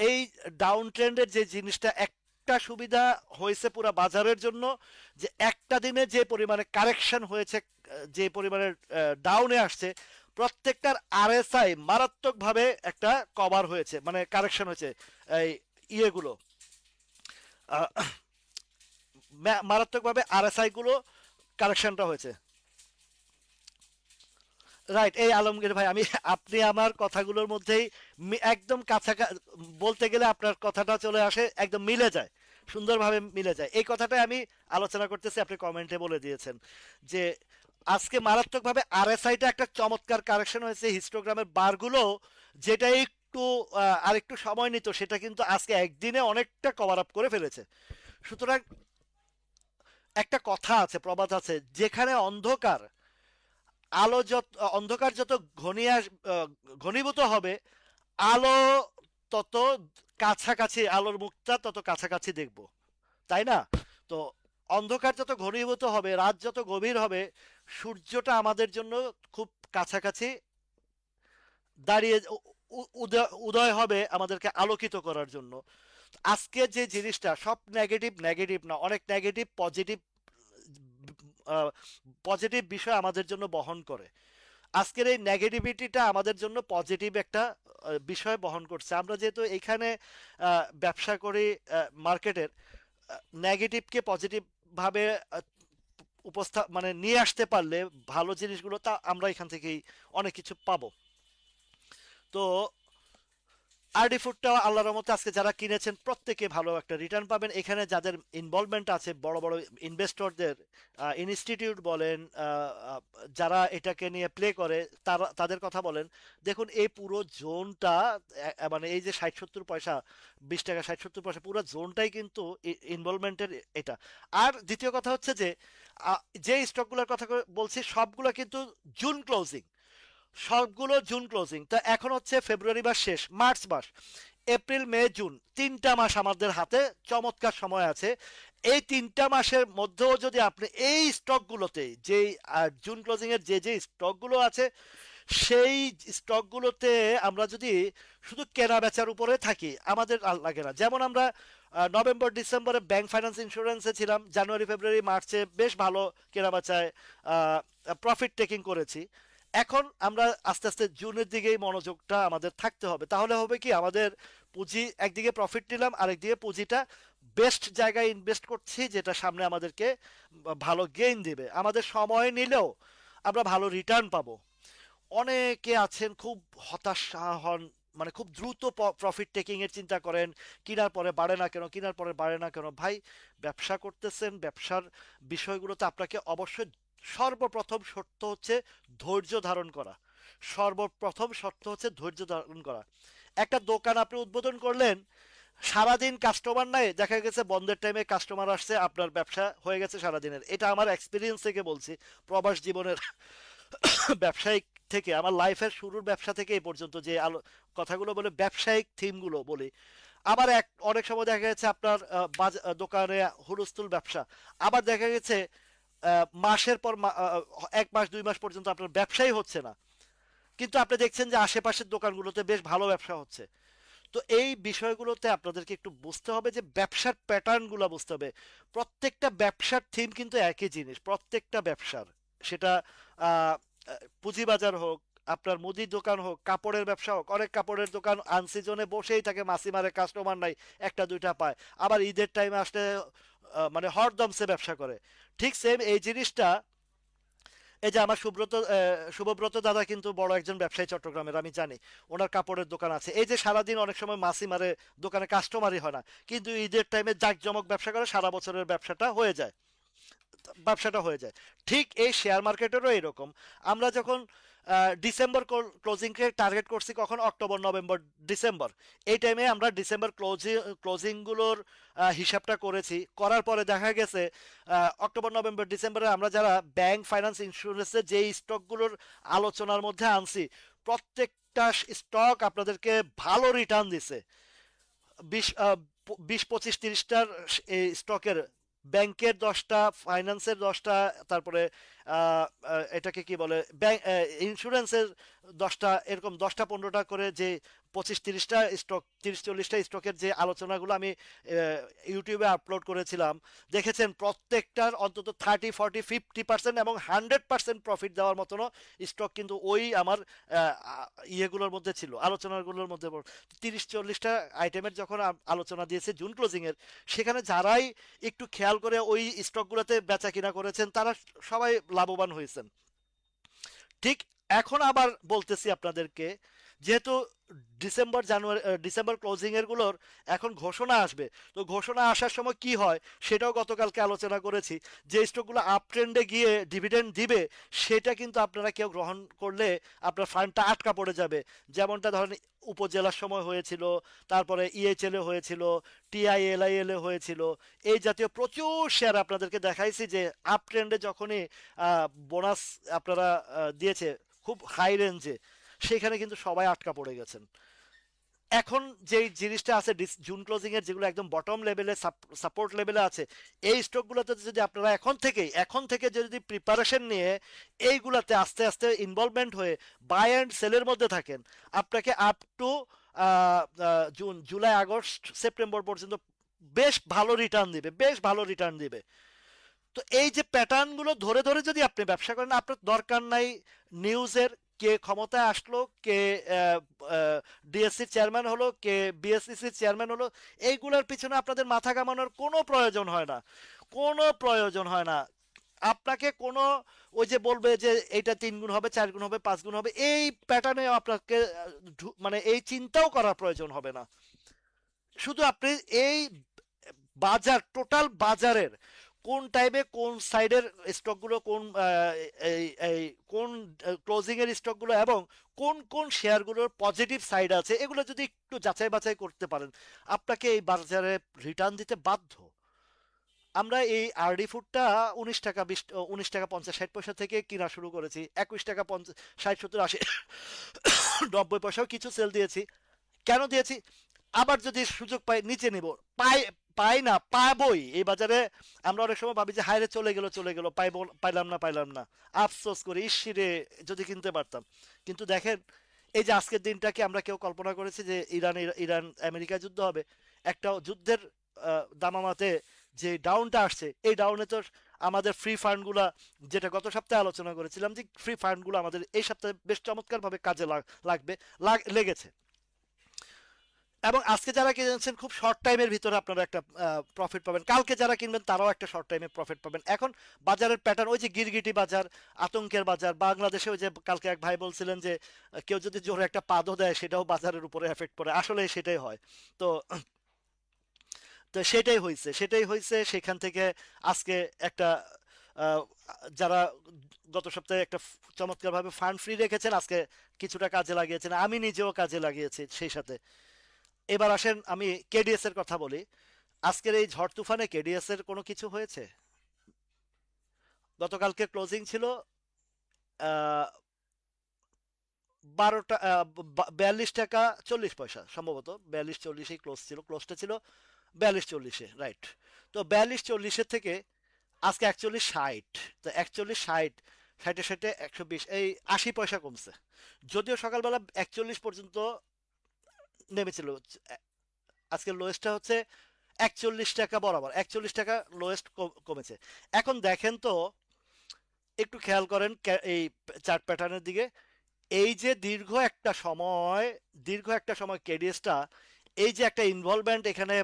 এই ডাউন ট্রেন্ডের যে জিনিসটা, একটা সুবিধা হয়েছে পুরো বাজারের জন্য, যে একটা দিনে যে পরিমাণে কারেকশন হয়েছে, যে পরিমাণে ডাউনে আসছে, প্রত্যেকটার আরএসআই মারাত্মকভাবে একটা কভার হয়েছে, মানে কারেকশন হয়েছে। এই ইয়েগুলো মারাত্মকভাবে আরএসআই গুলো কারেকশনটা হয়েছে। রাইট, এই আলমগীর ভাই, আমি আপনি আমার কথাগুলোর মধ্যেই একদম কাছাকাছি, বলতে গেলে আপনার কথাটা চলে আসে, একদম মিলে যায়, সুন্দরভাবে মিলে যায়। এই কথাটাই আমি আলোচনা করতেছি, আপনি কমেন্টে বলে দিয়েছেন যে আজকে মারাত্মকভাবে আরএসআইটা একটা চমৎকার কারেকশন হয়েছে, হিস্টোগ্রামের বারগুলো যেটা একটু আরেকটু সময় নিত, সেটা কিন্তু আজকে একদিনে অনেকটা কভার আপ করে ফেলেছে। সুতরাং একটা কথা আছে, প্রবাদ আছে, যেখানে অন্ধকার, আলো যত অন্ধকার যত ঘনিয়ে ঘনীভূত হবে, আলো তত কাছাকাছি, আলোর মুখটা তত কাছাকাছি দেখব, তাই না? তো অন্ধকার যত ঘনীভূত হবে, রাত যত গভীর হবে, সূর্যটা আমাদের জন্য খুব কাছাকাছি দাঁড়িয়ে উদয় হবে আমাদেরকে আলোকিত করার জন্য। আজকে যে জিনিসটা সব নেগেটিভ, নেগেটিভ না, অনেক নেগেটিভ পজিটিভ, পজিটিভ বিষয় আমাদের জন্য বহন করে। আজকের এই নেগেটিভিটিটা আমাদের জন্য পজিটিভ একটা বিষয় বহন করছে। আমরা যেহেতু এখানে ব্যবসা করি মার্কেটের, নেগেটিভকে পজিটিভ ভাবে মানে নিয়ে আসতে পারলে ভালো জিনিসগুলো তা আমরা এখান থেকেই অনেক কিছু পাবো। তো আরডি ফুডটা আল্লাহর রহমতে আজকে যারা কিনেছেন প্রত্যেকে ভালো একটা রিটার্ন পাবেন। এখানে যাদের ইনভলভমেন্ট আছে, বড় বড় ইনভেস্টরদের ইনস্টিটিউট বলেন, যারা এটাকে নিয়ে প্লে করে, তারা তাদের কথা বলেন, দেখুন এই পুরো জোনটা, মানে এই যে 60-70 পয়সা, 20 টাকা 60-70 পয়সা, পুরো জোনটাই কিন্তু ইনভলভমেন্টের এটা। আর দ্বিতীয় কথা হচ্ছে যে যে স্টকগুলোর কথা বলছি সবগুলো কিন্তু জুন ক্লোজিং, সবগুলো জুন ক্লোজিং। তো এখন হচ্ছে ফেব্রুয়ারি মাস শেষ, মার্চ মাস, এপ্রিল মে জুন, 3টা মাস আমাদের হাতে চমৎকার সময় আছে। এই 3টা মাসের মধ্যেও যদি আপনি এই স্টকগুলোতে যেই জুন ক্লোজিং এর যে যে স্টকগুলো আছে সেই স্টকগুলোতে আমরা যদি শুধু কেনা বেচার উপরে থাকি আমাদের আর লাগে না। যেমন আমরা নভেম্বর ডিসেম্বরে ব্যাংক ফাইন্যান্স ইন্স্যুরেন্সে ছিলাম, জানুয়ারি ফেব্রুয়ারি মার্চে বেশ ভালো কেনা বেচায় প্রফিট টেকিং করেছি। এখন আমরা আস্তে আস্তে জুনের দিকেই মনোযোগটা আমাদের থাকতে হবে। তাহলে হবে কি, আমাদের পুঁজি একদিকে প্রফিট নিলাম, আরেকদিকে পুঁজিটা বেস্ট জায়গায় ইনভেস্ট করছি, যেটা সামনে আমাদেরকে ভালো গেইন দিবে। আমাদের সময় নিলেও আমরা ভালো রিটার্ন পাবো। অনেকে আছেন খুব হতাশা হন, মানে খুব দ্রুত প্রফিট টেকিং এর চিন্তা করেন, কেনার পরে বাড়ে না কেন, কেনার পরে বাড়ে না কেন। ভাই, ব্যবসা করতেছেন, ব্যবসার বিষয়গুলোতে আপনাকে অবশ্যই সর্বপ্রথম শর্ত হচ্ছে ধৈর্য ধারণ করা। সর্বপ্রথম শর্ত হচ্ছে ধৈর্য ধারণ করা। একটা দোকান আপনি উদ্বোধন করলেন, সারাদিন কাস্টমার নাই, দেখা গেছে বন্ধের টাইমে কাস্টমার আসছে, আপনার ব্যবসা হয়ে গেছে সারাদিনের। এটা আমার এক্সপিরিয়েন্স থেকে বলছি, প্রবাস জীবনের ব্যবসায়িক থেকে, আমার লাইফের শুরুর ব্যবসা থেকে এই পর্যন্ত যে কথাগুলো বলে, ব্যবসায়িক থিমগুলো বলি। আবার অনেক সময় দেখা গেছে আপনার দোকানে হুলস্থুল ব্যবসা, আবার দেখা গেছে মাসের পর 1 মাস 2 মাস পর্যন্ত আপনার ব্যবসাই হচ্ছে না, কিন্তু আপনি দেখছেন যে আশেপাশের দোকানগুলোতে বেশ ভালো ব্যবসা হচ্ছে। তো এই বিষয়গুলোতে আপনাদেরকে একটু বুঝতে হবে, যে ব্যবসার প্যাটার্ন গুলো বুঝতে হবে। প্রত্যেকটা ব্যবসার থিম কিন্তু একই জিনিস, প্রত্যেকটা ব্যবসার, সেটা আহ, পুঁজিবাজার হোক, আপনার মুদির দোকান হোক, কাপড়ের ব্যবসা হোক, অনেক কাপড়ের দোকান আনসিজনে বসেই থাকে, মাসি মারে, কাস্টমার নাই, একটা দুইটা পায়। আবার ঈদের টাইমে আসলে মানে হরদমসে ব্যবসা করে। ঠিক সেম এই জিনিসটা, এই যে আমার শুভব্রত দাদা কিন্তু বড় একজন ব্যবসায়ী চট্টগ্রামের, আমি জানি। ওনার কাপড়ের দোকান আছে, এই যে সারাদিন অনেক সময় মাসি মারে, দোকানে কাস্টমারই হয় না, কিন্তু ঈদের টাইমে জাঁকজমক ব্যবসা করে, সারা বছরের ব্যবসাটা হয়ে যায়। ঠিক এই শেয়ার মার্কেটেরও এরকম। আমরা যখন ডিসেম্বর ক্লোজিংকে টার্গেট করছি, কখন, অক্টোবর নভেম্বর ডিসেম্বর, এই টাইমে আমরা ডিসেম্বর ক্লোজিংগুলোর হিসাবটা করেছি। করার পরে দেখা গেছে অক্টোবর নভেম্বর ডিসেম্বরে আমরা যারা ব্যাংক ফাইন্যান্স ইন্স্যুরেন্সের যে স্টকগুলোর আলোচনার মধ্যে আনছি, প্রত্যেকটা স্টক আপনাদেরকে ভালো রিটার্ন দিছে। 20 20 25 30টার স্টকের, ব্যাংকের 10টা, ফাইন্যান্সের 10টা, তারপরে এটাকে কি বলে, ব্যাংক ইন্স্যুরেন্সের 10টা, এরকম 10টা 15টা করে যে 25 30টা স্টক, 30 40টা স্টকের যে আলোচনাগুলো আমি ইউটিউবে আপলোড করেছিলাম, দেখেছেন প্রত্যেকটার অন্তত 30 40 50% এবং 100% প্রফিট দেওয়ার মতনও স্টক কিন্তু ওই আমার ইয়েগুলোর মধ্যে ছিল, আলোচনাগুলোর মধ্যে। 30 40টা আইটেমের যখন আলোচনা দিয়েছে জুন ক্লোজিং এর, সেখানে যারাই একটু খেয়াল করে ওই স্টকগুলোতে বেচা কিনা করেছেন, তারা সবাই লাভবান হয়েছেন। ঠিক এখন আবার বলতেছি আপনাদেরকে, যেহেতু ডিসেম্বর ক্লোজিং এর গুলোর এখন ঘোষণা আসবে, তো ঘোষণা আসার সময় কি হয় সেটাও গতকালকে আলোচনা করেছি। যে স্টকগুলো আপ ট্রেন্ডে গিয়ে ডিভিডেন্ড দিবে, সেটা কিন্তু আপনারা কেউ গ্রহণ করলে আপনার ফান্ডটা আটকা পড়ে যাবে। যেমনটা ধরেন উপজেলার সময় হয়েছিল, তারপরে ইএইচএল এ হয়েছিল, টিআইএলআইএল এ হয়েছিল। এই জাতীয় প্রচুর শেয়ার আপনাদেরকে দেখাইছি যে আপ ট্রেন্ডে যখনই বোনাস আপনারা দিয়েছে খুব হাই রেঞ্জে, সেখানে কিন্তু সবাই আটকা পড়ে গেছেন। এখন যে জিনিসটা আছে জুন ক্লোজিং এর, যেগুলো একদম বটম লেভেলে, সাপোর্ট লেভেলে আছে, এই স্টকগুলোতে যদি আপনারা এখন থেকে যদি প্রিপারেশন নিয়ে এইগুলাতে আস্তে আস্তে ইনভলভমেন্ট হয়ে বাই অ্যান্ড সেলের মধ্যে থাকেন, আপনাকে up to June July August September পর্যন্ত বেশ ভালো রিটার্ন দিবে, বেশ ভালো রিটার্ন দিবে। তো এই যে প্যাটার্ন গুলো ধরে ধরে যদি আপনি ব্যবসা করেন, আপনার দরকার নাই নিউজের কে ক্ষমতায় আসলো, কে ডিএসসির চেয়ারম্যান হলো, কে বিএসসিসির চেয়ারম্যান হলো, এইগুলোর পিছনে আপনাদের মাথা কামানোর কোনো প্রয়োজন হয় না, কোনো প্রয়োজন হয় না। আপনাকে কোনো ওই যে বলবে যে এইটা 3 গুণ হবে, 4 গুণ হবে, 5 গুণ হবে, এই প্যাটার্নে আপনাকে মানে এই চিন্তাও করার প্রয়োজন হবে না। শুধু আপনি এই বাজার, টোটাল বাজারের কোন টাইমে কোন সাইডের স্টকগুলো, কোন এই এই কোন ক্লোজিং এর স্টকগুলো এবং কোন কোন শেয়ারগুলোর পজিটিভ সাইড আছে, এগুলো যদি একটু যাচাই বাছাই করতে পারেন, আপনাকে এই বাজারে রিটার্ন দিতে বাধ্য। আমরা এই আরডি ফুডটা 19 টাকা 19 টাকা 50 60 পয়সা থেকে কিনা শুরু করেছি, 21 টাকা 50 60 70 80 90 পয়সাও কিছু সেল দিয়েছি। কেন দিয়েছি? আবার যদি সুযোগ পাই নিচে নিব। পাই, পাই না, পাবই এই বাজারে। আমরা অনেক সময় ভাবি যে হায়রে চলে গেল, চলে গেল, পাইব, পাইলাম না, পাইলাম না, আফসোস করি, ইসিরে যদি কিনতে পারতাম। কিন্তু দেখেন, এই যে আজকের দিনটাকে আমরা কেউ কল্পনা করেছি যে ইরান ইরান আমেরিকা যুদ্ধ হবে, একটা যুদ্ধের দামামাতে যে ডাউনটা আসছে, এই ডাউনে তো আমাদের ফ্রি ফান্ড গুলা, যেটা গত সপ্তাহে আলোচনা করেছিলাম যে ফ্রি ফান্ড গুলো আমাদের এই সপ্তাহে বেশ চমৎকার ভাবে কাজে লাগবে, লেগেছে। এবং আজকে যারা কিনেছেন খুব শর্ট টাইমের ভিতরে আপনারা একটা প্রফিট পাবেন, কালকে যারা কিনবেন তারাও একটা শর্ট টাইমে প্রফিট পাবেন। এখন বাজারের প্যাটার্ন ওই যে গিরগিটি বাজার, আতঙ্কের বাজার, বাংলাদেশে ওই যে কালকে এক ভাই বলছিলেন যে কেউ যদি জোরে একটা পাদও দেয় সেটাও বাজারের উপরে এফেক্ট পড়ে, আসলে সেটাই হয়। তো তো সেটাই হয়েছে সেখান থেকে আজকে একটা আহ, যারা গত সপ্তাহে একটা চমৎকারভাবে ফান্ড ফ্রি রেখেছেন, আজকে কিছুটা কাজে লাগিয়েছেন, আমি নিজেও কাজে লাগিয়েছি সেই সাথে। এবার আসেন আমি কেডিএস এর কথা বলি। আজকের এই ঝড় তুফানে কেডিএস এর কোনো কিছু হয়েছে? গতকালকে ক্লোজিং ছিল আহ 12 টা 42 টাকা 40 পয়সা, সম্ভবত 42 40 ক্লোজ ছিল, ক্লোজটা ছিল 42 40-এ, রাইট। তো 42 40-এর থেকে আজকে 41 60, তো 41 60, 60 120, এই 80 পয়সা কমছে। যদিও সকালবেলা 41 পর্যন্ত নেমেছিল, আজকে লোয়েস্টটা হচ্ছে 41 টাকা, বরাবর 41 টাকা লোয়েস্ট কমেছে। এখন দেখেন তো, একটু খেয়াল করেন এই চার্ট প্যাটার্নের দিকে। এই যে দীর্ঘ একটা সময় কেডিএসটা, এই যে একটা ইনভলভমেন্ট এখানে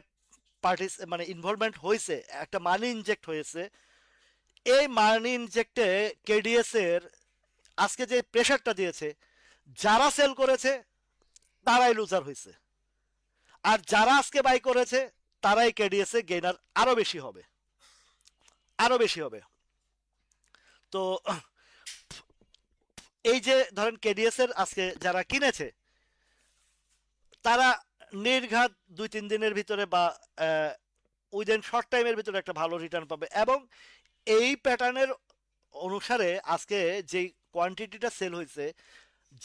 মানে ইনভলভমেন্ট হয়েছে, একটা মানি ইনজেক্ট হয়েছে, এই মানি ইনজেক্টে কেডিএস এর আজকে যে প্রেশারটা দিয়েছে, যারা সেল করেছে তারাই লুজার হয়েছে, আর যারা আজকে বাই করেছে তারাই কেডিএস এ গেইনার আরো বেশি হবে, আরো বেশি হবে। তো এই যে ধরেন কেডিএস এর আজকে যারা কিনেছে, তারা নির্ঘাত 2-3 দিনের ভিতরে বা উইদিন শর্ট টাইমের ভিতরে একটা ভালো রিটার্ন পাবে। এবং এই প্যাটার্নের অনুসারে আজকে যে কোয়ান্টিটিটা সেল হয়েছে,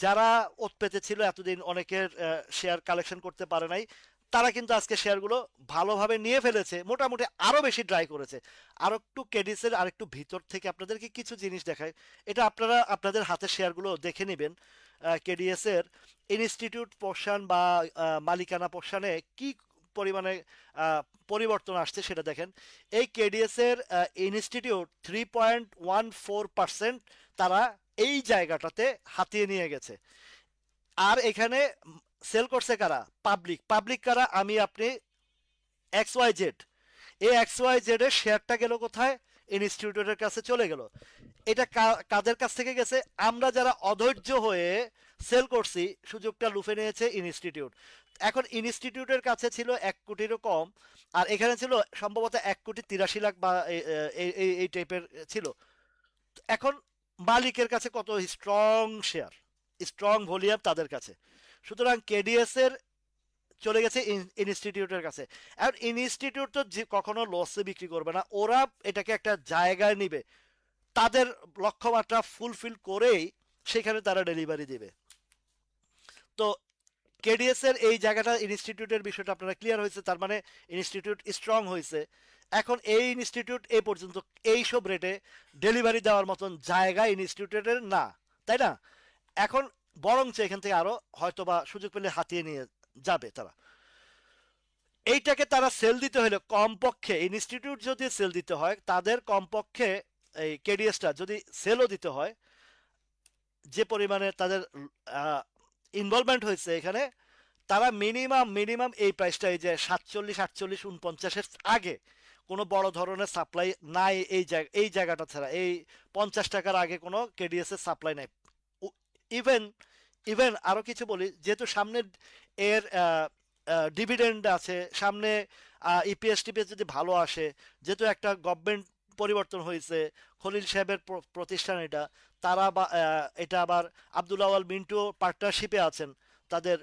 যারা ওত পেতে ছিল এতদিন, অনেকের শেয়ার কালেকশন করতে পারে নাই, তারা কিন্তু আজকে শেয়ারগুলো ভালোভাবে নিয়ে ফেলেছে, মোটামুটি আরো বেশি ট্রাই করেছে। আর একটু কেডিসের আর একটু ভিতর থেকে আপনাদেরকে কিছু জিনিস দেখায়, এটা আপনারা আপনাদের হাতের শেয়ারগুলো দেখে নেবেন। কেডিএস এর ইনস্টিটিউট পোর্শন বা মালিকানা পোর্শনে কি পরিমাণে আহ, পরিবর্তন আসছে সেটা দেখেন। এই কেডিএস এর ইনস্টিটিউট 3.14% তারা এই জায়গাটাতে হাতিয়ে নিয়ে গেছে। আর এখানে সেল করছে কারা? পাবলিক। পাবলিক কারা? আমি আপনি, এক্স ওয়াই জেড। এই এক্স ওয়াই জেড এর শেয়ারটা গেল কোথায়? ইনস্টিটিউটের কাছে চলে গেল। এটা কাদের কাছ থেকে গেছে? আমরা যারা অধৈর্য হয়ে সেল করছি, সুযোগটা লুফে নিয়েছে ইনস্টিটিউট। এখন ইনস্টিটিউটের কাছে ছিল 1 কোটিরও কম, আর এখানে ছিল সম্ভবত 1 কোটি 83 লাখ বা এই টাইপের ছিল। এখন মালিকের কাছে কত স্ট্রং শেয়ার, স্ট্রং ভলিউম তাদের কাছে, সুতরাং কেডিএস এর চলে গেছে ইনস্টিটিউটের কাছে। এখন ইনস্টিটিউট তো কখনো লসে বিক্রি করবে না, ওরা এটাকে একটা জায়গায় নিবে, তাদের লক্ষ্যমাত্রা ফুলফিল করেই সেখানে তারা ডেলিভারি দিবে। তো কেডিএস এর এই জায়গাটা, ইনস্টিটিউটের বিষয়টা আপনারা ক্লিয়ার হয়েছে, তার মানে ইনস্টিটিউট স্ট্রং হয়েছে। এখন এই ইনস্টিটিউট এই পর্যন্ত এইসব রেটে ডেলিভারি দেওয়ার মতন জায়গা ইনস্টিটিউটের না, তাই না? এখন বরঞ্চ এখান থেকে আরো হয়তোবা সুযোগ পেলে হাতিয়ে নিয়ে যাবে তারা। এইটাকে তারা সেল দিতে হলে কমপক্ষে ইনস্টিটিউট যদি সেল দিতে হয় তাদের কমপক্ষে এই কেডিএসটা যদি সেলও দিতে হয়, যে পরিমাণে তাদের ইনভলভমেন্ট হয়েছে এখানে, তারা মিনিমাম মিনিমাম এই প্রাইসটা, এই যে 47, 48, 49 আগে কোনো বড় ধরনের সাপ্লাই নাই এই জায়গাটা ছাড়া, এই 50 টাকার আগে কোনো কেডিএস এর সাপ্লাই নাই। ইভেন ইভেন আরো কিছু বলি, যেহেতু সামনে এর ডিভিডেন্ড আছে সামনে, ইপিএস টিপিএস যদি ভালো আসে, যেহেতু একটা গভর্নমেন্ট পরিবর্তন হয়েছে, খলিল সাহেবের প্রতিষ্ঠান এটা, তারা এটা আবার আব্দুল আওয়াল মিন্টু পার্টনারশিপে আছেন, তাদের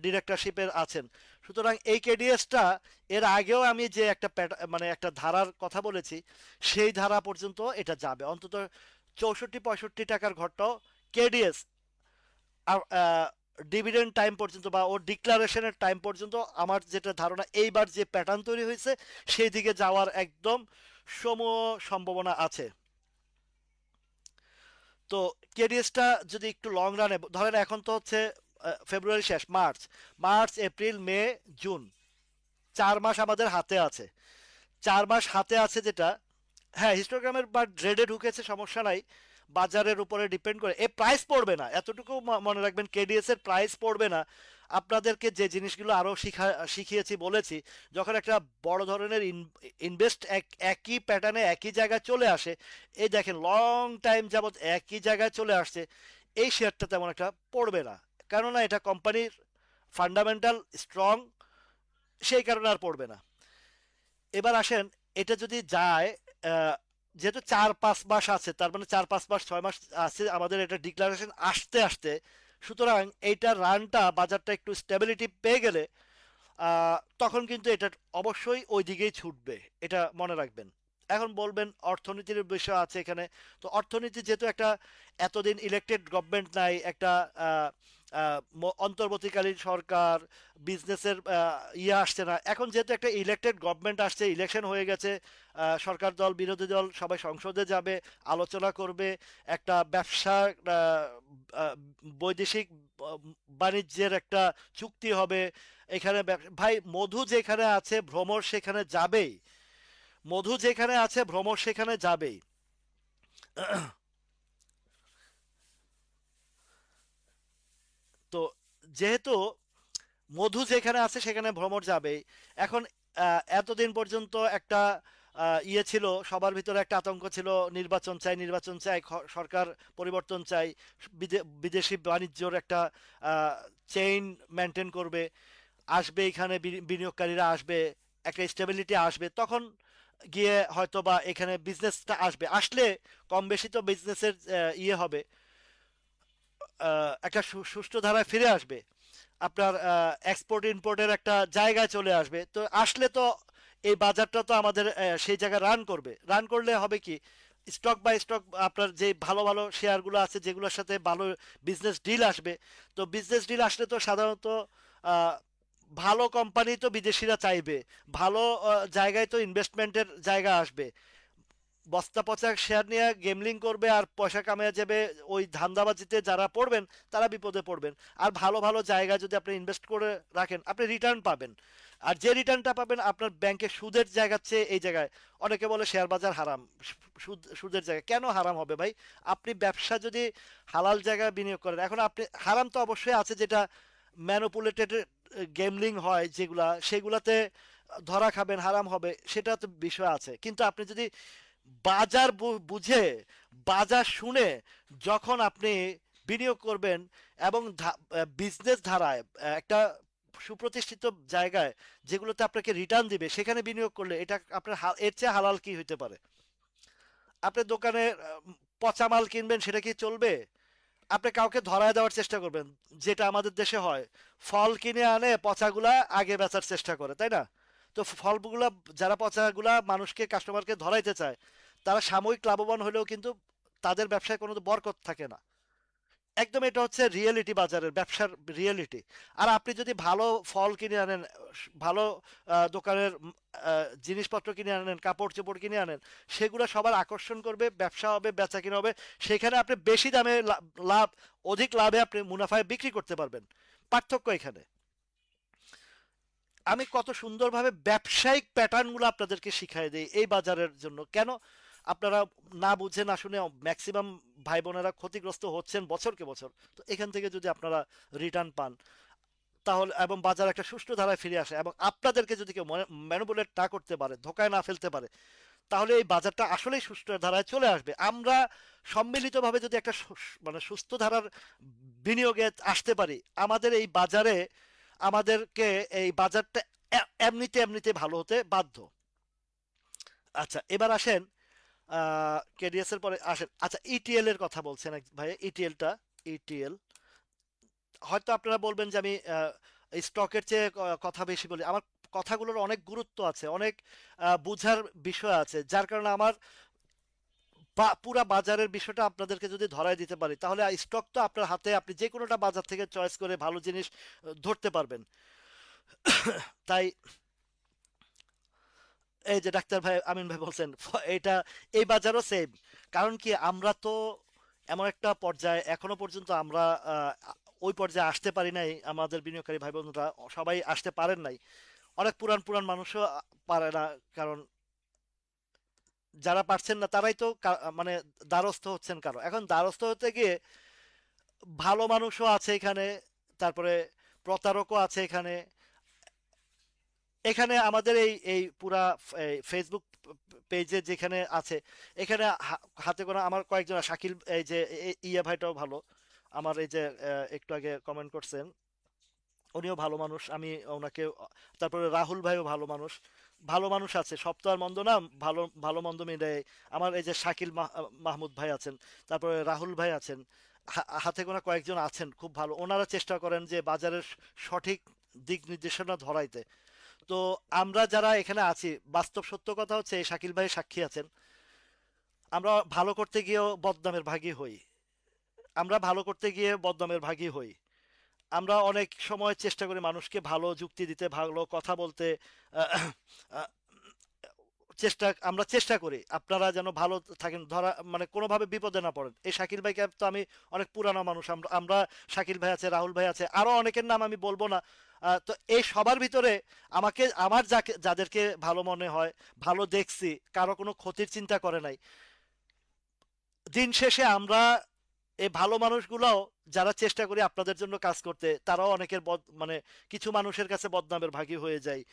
ডিরেক্টরশিপের আছেন। সুতরাং এই কেডিএসটা এর আগেও আমি যে একটা মানে একটা ধারার কথা বলেছি, সেই ধারা পর্যন্ত এটা যাবে অন্তত 64-65 টাকার ঘরটাও কেডিএস ডিভিডেন্ড টাইম পর্যন্ত বা ওর ডিক্লারেশনের টাইম পর্যন্ত, আমার যেটা ধারণা এইবার যে প্যাটার্ন তৈরি হয়েছে সেই দিকে যাওয়ার একদম সমূহ সম্ভাবনা আছে। তো কেডিএসটা যদি একটু লং রানে ধরেন, এখন তো হচ্ছে ফেব্রুয়ারি শেষ, March, March April May June, 4 মাস আমাদের হাতে আছে। 4 মাস হাতে আছে যেটা, হ্যাঁ হিস্টোগ্রামের বা গ্রেডে ঢুকেছে সমস্যা নাই, বাজারের উপরে ডিপেন্ড করে এ প্রাইস পড়বে না, এতটুকু মনে রাখবেন, কেডিএস এর প্রাইস পড়বে না। আপনাদেরকে যে জিনিসগুলো আরো শিখিয়েছি বলেছি, যখন একটা বড় ধরনের ইনভেস্ট একই প্যাটার্নে একই জায়গায় চলে আসে, এই দেখেন লং টাইম যাবত একই জায়গায় চলে আসছে, এই শেয়ারটা তেমন একটা পড়বে না, কেননা এটা কোম্পানির ফান্ডামেন্টাল স্ট্রং, সেই কারণে আর পড়বে না। এবার আসেন, এটা যদি যায়, আহ, যেহেতু 4-5 মাস আছে, তার মানে 4-5 মাস 6 মাস আছে আমাদের এটা ডিক্লারেশন আসতে আসতে, সুতরাং এইটার রানটা বাজারটা একটু স্টেবিলিটি পেয়ে গেলে তখন কিন্তু এটা অবশ্যই ওই দিকেই ছুটবে, এটা মনে রাখবেন। এখন বলবেন অর্থনীতির বিষয় আছে এখানে, তো অর্থনীতি যেহেতু একটা, এতদিন ইলেকটেড গভর্নমেন্ট নাই, একটা আহ, অন্তর্বর্তীকালীন সরকার, বিজনেসের ইয়ে আসছে না, এখন যেহেতু একটা ইলেকটেড গভর্নমেন্ট আসছে, ইলেকশন হয়ে গেছে, সরকার দল বিরোধী দল সবাই সংসদে যাবে, আলোচনা করবে, একটা ব্যবসা, আহ, আহ, বৈদেশিক আহ, বাণিজ্যের একটা চুক্তি হবে এখানে। ভাই মধু যেখানে আছে ভ্রমর সেখানে যাবেই, মধু যেখানে আছে ভ্রমর সেখানে যাবেই। তো যেহেতু মধু যেখানে আছে সেখানে ভ্রমর যাবেই। এখন এতদিন পর্যন্ত একটা ইয়ে ছিল, সবার ভিতরে একটা আতঙ্ক ছিল, নির্বাচন চাই নির্বাচন চাই, সরকার পরিবর্তন চাই, বিদেশি বাণিজ্যর একটা চেইন মেনটেন করবে, আসবে এখানে বিনিয়োগকারীরা আসবে, একটা স্টেবিলিটি আসবে, তখন গিয়ে হয়তো বা এখানে বিজনেসটা আসবে, আসলে কম বেশি তো বিজনেসের ইয়ে হবে, একটা সুষ্ঠু ধারায় ফিরে আসবে, আপনার এক্সপোর্ট ইম্পোর্টের একটা জায়গায় চলে আসবে, তো আসলে তো এই বাজারটা তো আমাদের সেই জায়গায় রান করবে, রান করলে হবে কি, স্টক বাই স্টক আপনার যে ভালো ভালো শেয়ারগুলো আছে যেগুলোর সাথে ভালো বিজনেস ডিল আসবে, তো বিজনেস ডিল আসলে তো সাধারণত আহ, ভালো কোম্পানি তো বিদেশিরা চাইবে, ভালো জায়গায় তো ইনভেস্টমেন্টের জায়গা আসবে, বস্তা পচা শেয়ার নিয়ে গেমলিং করবে আর পয়সা কামিয়ে যাবে, ওই ধান্দাবাজিতে যারা পড়বেন তারা বিপদে পড়বেন। আর ভালো ভালো জায়গায় যদি আপনি ইনভেস্ট করে রাখেন আপনি রিটার্ন পাবেন, আর যে রিটার্নটা পাবেন আপনার ব্যাংকে সুদের জায়গার চেয়ে এই জায়গায়, অনেকে বলে শেয়ার বাজার হারাম, সুদের জায়গা কেন হারাম হবে ভাই, আপনি ব্যবসা যদি হালাল জায়গায় বিনিয়োগ করেন, এখন আপনি হারাম তো অবশ্যই আছে, যেটা ম্যানুপুলেটেড গেমলিং হয় যেগুলা, সেগুলাতে ধরা খাবেন হারাম হবে, সেটা তো বিষয় আছে, কিন্তু আপনি যদি বাজার বুঝে, বাজার শুনে যখন আপনি বিনিয়োগ করবেন, এবং বিজনেস ধারায় একটা সুপ্রতিষ্ঠিত জায়গায় যেগুলোতে আপনাকে রিটার্ন দিবে সেখানে বিনিয়োগ করলে, এটা আপনার এর চেয়ে হালাল কি হইতে পারে? আপনি দোকানে পচা মাল কিনবেন, সেটা কি চলবে? আপনি কাউকে ধরায় দেওয়ার চেষ্টা করবেন, যেটা আমাদের দেশে হয়, ফল কিনে আনে পচাগুলা আগে বেচার চেষ্টা করে, তাই না? তো ফলগুলা, যারা পচাগুলা মানুষকে কাস্টমারকে ধরাইতে চায়, তারা সাময়িক লাভবান হলেও কিন্তু তাদের ব্যবসায় কোনো বরকত থাকে না। একদম এটা হচ্ছে রিয়েলিটি, বাজারের ব্যবসার রিয়েলিটি। আর আপনি যদি ভালো ফল কিনে আনেন, ভালো দোকানের জিনিসপত্র কিনে আনেন, কাপড় চোপড় কিনে আনেন, সেগুলো সবার আকর্ষণ করবে, ব্যবসা হবে, বেচা কিনা হবে, সেখানে আপনি বেশি দামে লাভ, অধিক লাভে আপনি মুনাফায় বিক্রি করতে পারবেন, পার্থক্য এখানে। আমি কত সুন্দরভাবে ব্যবসায়িক প্যাটার্নগুলো আপনাদেরকে শিখাই দিই এই বাজারের জন্য। কেন আপনারা না বুঝে না শুনে ম্যাক্সিমাম ভাই বোনেরা ক্ষতিগ্রস্ত হচ্ছেন বছরকে বছর। তো এখান থেকে যদি আপনারা রিটার্ন পান তাহলে, এবং বাজার একটা সুষ্ঠু ধারায় ফিরে আসে, এবং আপনাদেরকে যদি কেউ ম্যানুপুলেট না করতে পারে, ধোকায় না ফেলতে পারে, তাহলে এই বাজারটা আসলেই সুষ্ঠু ধারায় চলে আসবে। আমরা সম্মিলিতভাবে যদি একটা মানে সুস্থ ধারার বিনিয়োগে আসতে পারি, আমাদের এই বাজারে, আমাদেরকে এই বাজারটা এমনিতে এমনিতে ভালো হতে বাধ্য। আচ্ছা, এবার আসেন কেডিএস এর পরে আসেন। আচ্ছা, ইটিএল এর কথা বলছেন ভাই, ইটিএলটা, ইটিএল হয়তো আপনারা বলবেন যে আমি স্টকের চেয়ে কথা বেশি বলি। আমার কথাগুলোর অনেক গুরুত্ব আছে, অনেক বুঝার বিষয় আছে, যার কারণে আমার পুরা বাজারের বিষয়টা আপনাদেরকে যদি ধরায় দিতে পারি, তাহলে স্টক তো আপনার হাতে, আপনি যে কোনোটা বাজার থেকে চয়েস করে ভালো জিনিস ধরতে পারবেন। তাই এই যে ডাক্তার ভাই আমিন ভাই বলছেন, এটা এই বাজারও সেম। কারণ কি, আমরা তো এমন একটা পর্যায়ে এখনো পর্যন্ত আমরা আহ, ওই পর্যায়ে আসতে পারি নাই। আমাদের বিনিয়োগকারী ভাই বোনরা সবাই আসতে পারেন নাই। অনেক পুরান পুরান মানুষও পারে না। কারণ যারা পারছেন না তারাই তো মানে দ্বারস্থ হচ্ছেন কারো। এখন দ্বারস্থ হতে গিয়ে ভালো মানুষও আছে এখানে, তারপরে প্রতারকও আছে এখানে। এখানে আমাদের এই এই পুরা ফেসবুক পেজে যেখানে আছে, এখানে হাতে গোনা আমার কয়েকজন, শাকিল, এই যে ইয়া ভাইটাও ভালো, আমার এই যে একটু আগে কমেন্ট করছেন, উনিও ভালো মানুষ, আমি ওনাকে, তারপরে রাহুল ভাইও ভালো মানুষ। ভালো মানুষ আছে, সব তো আর মন্দ না, ভালো ভালো মন্দ মিলে। আমার এই যে শাকিল মাহমুদ ভাই আছেন, তারপরে রাহুল ভাই আছেন, হাতে গোনা কয়েকজন আছেন খুব ভালো। ওনারা চেষ্টা করেন যে বাজারের সঠিক দিক নির্দেশনা ধরাইতে। তো আমরা যারা এখানে আছি, বাস্তব সত্য কথা হচ্ছে, এই শাকিল ভাই সাক্ষী আছেন, আমরা ভালো করতে গিয়েও বদনামের ভাগী হই। আমরা ভালো করতে গিয়ে বদনামের ভাগী হই। আমরা অনেক সময় চেষ্টা করি মানুষকে ভালো যুক্তি দিতে, ভালো কথা বলতে। আহ, আহ, আমরা চেষ্টা করি আপনারা যেন ভালো থাকেন, ধরা মানে কোনোভাবে বিপদে না পড়েন। এই শাকিল ভাইকে তো আমি, অনেক পুরানো মানুষ আমরা শাকিল ভাই আছে, রাহুল ভাই আছে, আরো অনেকের নাম আমি বলবো না। তো এই সবার ভিতরে আমাকে, আমার যাকে যাদেরকে ভালো মনে হয়, ভালো দেখছি, কারো কোনো ক্ষতির চিন্তা করে নাই। দিন শেষে আমরা এই ভালো মানুষগুলাও যারা চেষ্টা করি আপনাদের জন্য কাজ করতে, তারাও অনেকের মানে কিছু মানুষের কাছে বদনামের ভাগী হয়ে যায়।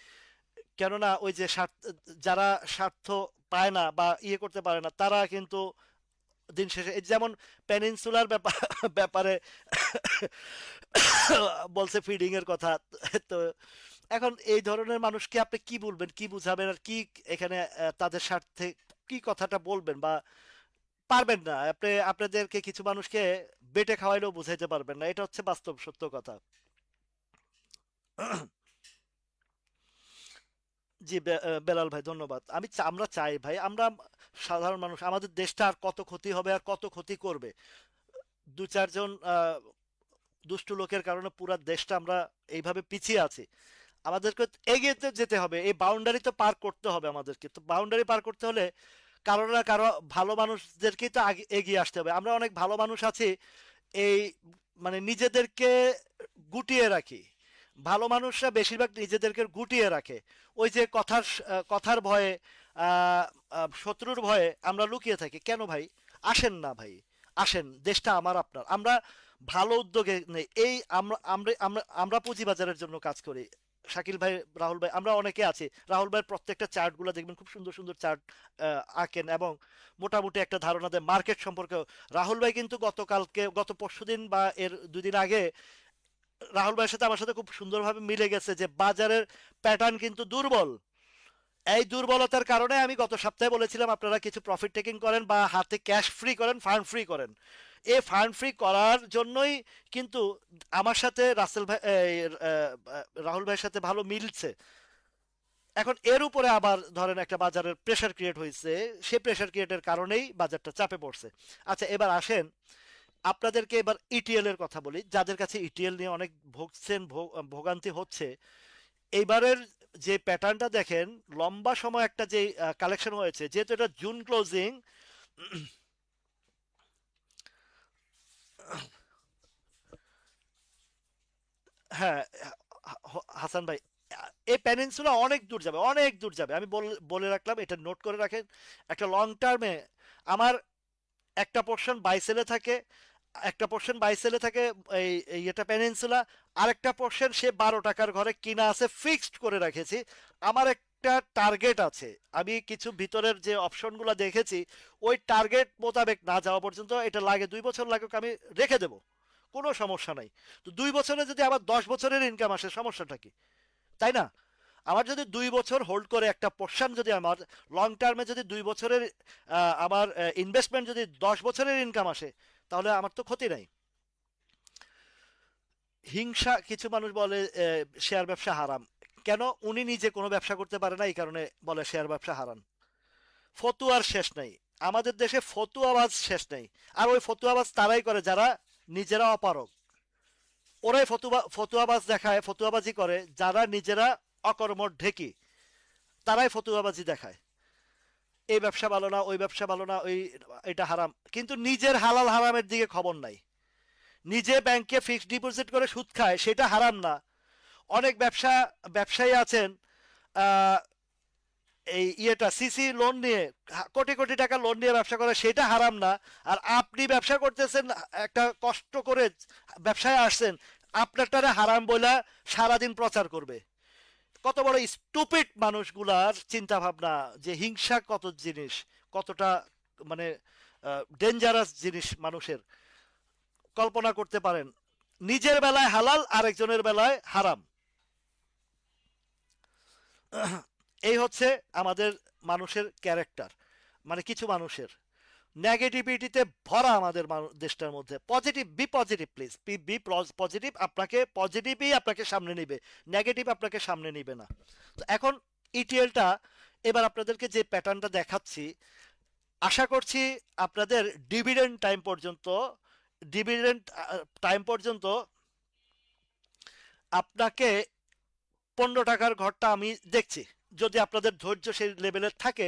কেননা ওই যে যারা স্বার্থ পায় না বা ইয়ে করতে পারে না, তারা কিন্তু দিন শেষে, এই যেমন পেনিনসুলার ব্যাপারে বলছে ফিডিং এর কথা। তো এখন এই ধরনের মানুষকে আপনি কি বলবেন, কি বুঝাবেন, আর কি এখানে তাদের স্বার্থে কি কথাটা বলবেন, বা পারবেন না আপনি। আপনাদেরকে কিছু মানুষকে বেটে খাওয়াইলেও বুঝাইতে পারবেন না, এটা হচ্ছে বাস্তব সত্য কথা। জি, বেলাল ভাই ধন্যবাদ। আমরা চাই ভাই, আমরা সাধারণ মানুষ, আমাদের দেশটা আর কত ক্ষতি হবে আর কত ক্ষতি করবে দু চারজন দুষ্টু লোকের কারণে পুরা দেশটা আমরা এইভাবে পিছিয়ে আছি। আমাদেরকে এগিয়ে তো যেতে হবে, এই বাউন্ডারি তো পার করতে হবে আমাদেরকে। তো বাউন্ডারি পার করতে হলে কারো না কারো ভালো মানুষদেরকেই তো আগে এগিয়ে আসতে হবে। আমরা অনেক ভালো মানুষ আছি, এই মানে নিজেদেরকে গুটিয়ে রাখি। ভালো মানুষরা বেশিরভাগ নিজেদেরকে গুটিয়ে রাখে। ওই যে কথার ভয়ে, আহ, শত্রুর ভয়ে আমরা লুকিয়ে থাকি। কেন ভাই? আসেন না ভাই, আসেন, দেশটা আমার আপনার। আমরা ভালো উদ্যোগে নেই। এই আমরা আমরা আমরা আমরা পুঁজিবাজারের জন্য কাজ করি। শাকিল ভাই, রাহুল ভাই, আমরা অনেকে আছি। রাহুল ভাইয়ের প্রত্যেকটা চার্ট গুলো দেখবেন, খুব সুন্দর সুন্দর চার্ট আঁকেন, এবং মোটামুটি একটা ধারণা দেয় মার্কেট সম্পর্কে। রাহুল ভাই কিন্তু গতকালকে, গত পরশুদিন বা এর 2 দিন আগে, রাহুল ভাইয়ের সাথে আমার সাথে খুব সুন্দরভাবে মিলে গেছে যে বাজারের প্যাটার্ন কিন্তু দুর্বল। এই দুর্বলতার কারণে আমি গত সপ্তাহে বলেছিলাম আপনারা কিছু প্রফিট টেকিং করেন বা হাতে ক্যাশ ফ্রি করেন, ফান্ড ফ্রি করেন। এই ফান্ড ফ্রি করার জন্যই কিন্তু আমার সাথে রাসেল ভাই, রাহুল ভাইয়ের সাথে ভালো মিলছে। এখন এর উপরে আবার ধরেন একটা বাজারের প্রেসার ক্রিয়েট হয়েছে, সেই প্রেসার ক্রিয়েটের কারণেই বাজারটা চাপে পড়ছে। আচ্ছা, এবার আসেন, আপনাদেরকে এবার ইটিএল এর কথা বলি। যাদের কাছে ইটিএল নিয়ে অনেক ভুগছেন, ভোগান্তি হচ্ছে, এইবারের যে প্যাটার্নটা দেখেন, লম্বা সময় একটা যে কালেকশন হয়েছে, যেহেতু এটা জুন ক্লোজিং। হ্যাঁ, হাসান ভাই, এই পেনিনসুলা অনেক দূর যাবে, অনেক দূর যাবে। আমি বলে রাখলাম, এটা নোট করে রাখেন। একটা লং টার্মে আমার একটা পোর্শন বাই সেলে থাকে, একটা পোর্শন বাই সেলে থাকে এটা পেনিনসুলা, আরেকটা পোর্শন সে 12 টাকার ঘরে কিনা আছে, ফিক্সড করে রেখেছি। আমার একটা টার্গেট আছে, আমি কিছু ভিতরের যে অপশনগুলো দেখেছি, ওই টার্গেট মোতাবেক না যাওয়া পর্যন্ত, এটা লাগে 2 বছর লাগুক, আমি রেখে দেব, কোনো সমস্যা নাই। তো 2 বছরে যদি আবার 10 বছরের ইনকাম আসে, সমস্যাটা কি? তাই না? আমার যদি 2 বছর হোল্ড করে একটা পোর্শন, যদি আমার লং টার্মে যদি 2 বছরের আমার ইনভেস্টমেন্ট যদি 10 বছরের ইনকাম আসে, তাহলে আমার তো ক্ষতি নাই। হিংসা, কিছু মানুষ বলে শেয়ার ব্যবসা হারাম। কেন? উনি নিজে কোনো ব্যবসা করতে পারে না, এই কারণে বলে শেয়ার ব্যবসা হারাম। ফতুয়ার শেষ নাই, আমাদের দেশে ফতুয়াবাজ শেষ নেই। আর ওই ফতুয়াবাজ তারাই করে যারা নিজেরা অপারগ। ওরাই ফতুয়াবাজ দেখায়, ফতুয়াবাজি করে যারা নিজেরা অকর্মঠ ঢেকি, তারাই ফতুয়াবাজি দেখায়। এই ব্যবসা ভালো না, ওই ব্যবসা ভালো না, ওই এটা হারাম, কিন্তু নিজের হালাল হারামের দিকে খবর নাই। নিজে ব্যাংকে ফিক্সড ডিপোজিট করে সুদ খায়, সেটা হারাম না। অনেক ব্যবসায়ী আছেন, আহ, এই সিসি লোন নিয়ে, কোটি কোটি টাকা লোন নিয়ে ব্যবসা করে, সেটা হারাম না। আর আপনি ব্যবসা করতেছেন, একটা কষ্ট করে ব্যবসায় আসছেন, আপনারটারে হারাম বইলা সারাদিন প্রচার করবে। কত বড় স্টুপিড মানুষগুলার চিন্তা ভাবনা, যে হিংসা কত জিনিস, কতটা মানে ডেঞ্জারাস জিনিস মানুষের, কল্পনা করতে পারেন? নিজের বেলায় হালাল, আরেকজনের বেলায় হারাম। এই হচ্ছে আমাদের মানুষের ক্যারেক্টার, মানে কিছু মানুষের নেগেটিভিটিতে ভরা আমাদের দেশটার মধ্যে। Positive, be positive please, be positive. আপনাকে পজিটিভই আপনাকে সামনে নিবে, নেগেটিভ আপনাকে সামনে নিবে না। তো এখন ইটিএলটা, এবার আপনাদেরকে যে প্যাটার্নটা দেখাচ্ছি, আশা করছি আপনাদের ডিভিডেন্ড টাইম পর্যন্ত, ডিভিডেন্ড টাইম পর্যন্ত আপনাকে 15 টাকার ঘরটা আমি দেখছি, যদি আপনাদের ধৈর্য সেই লেভেলের থাকে।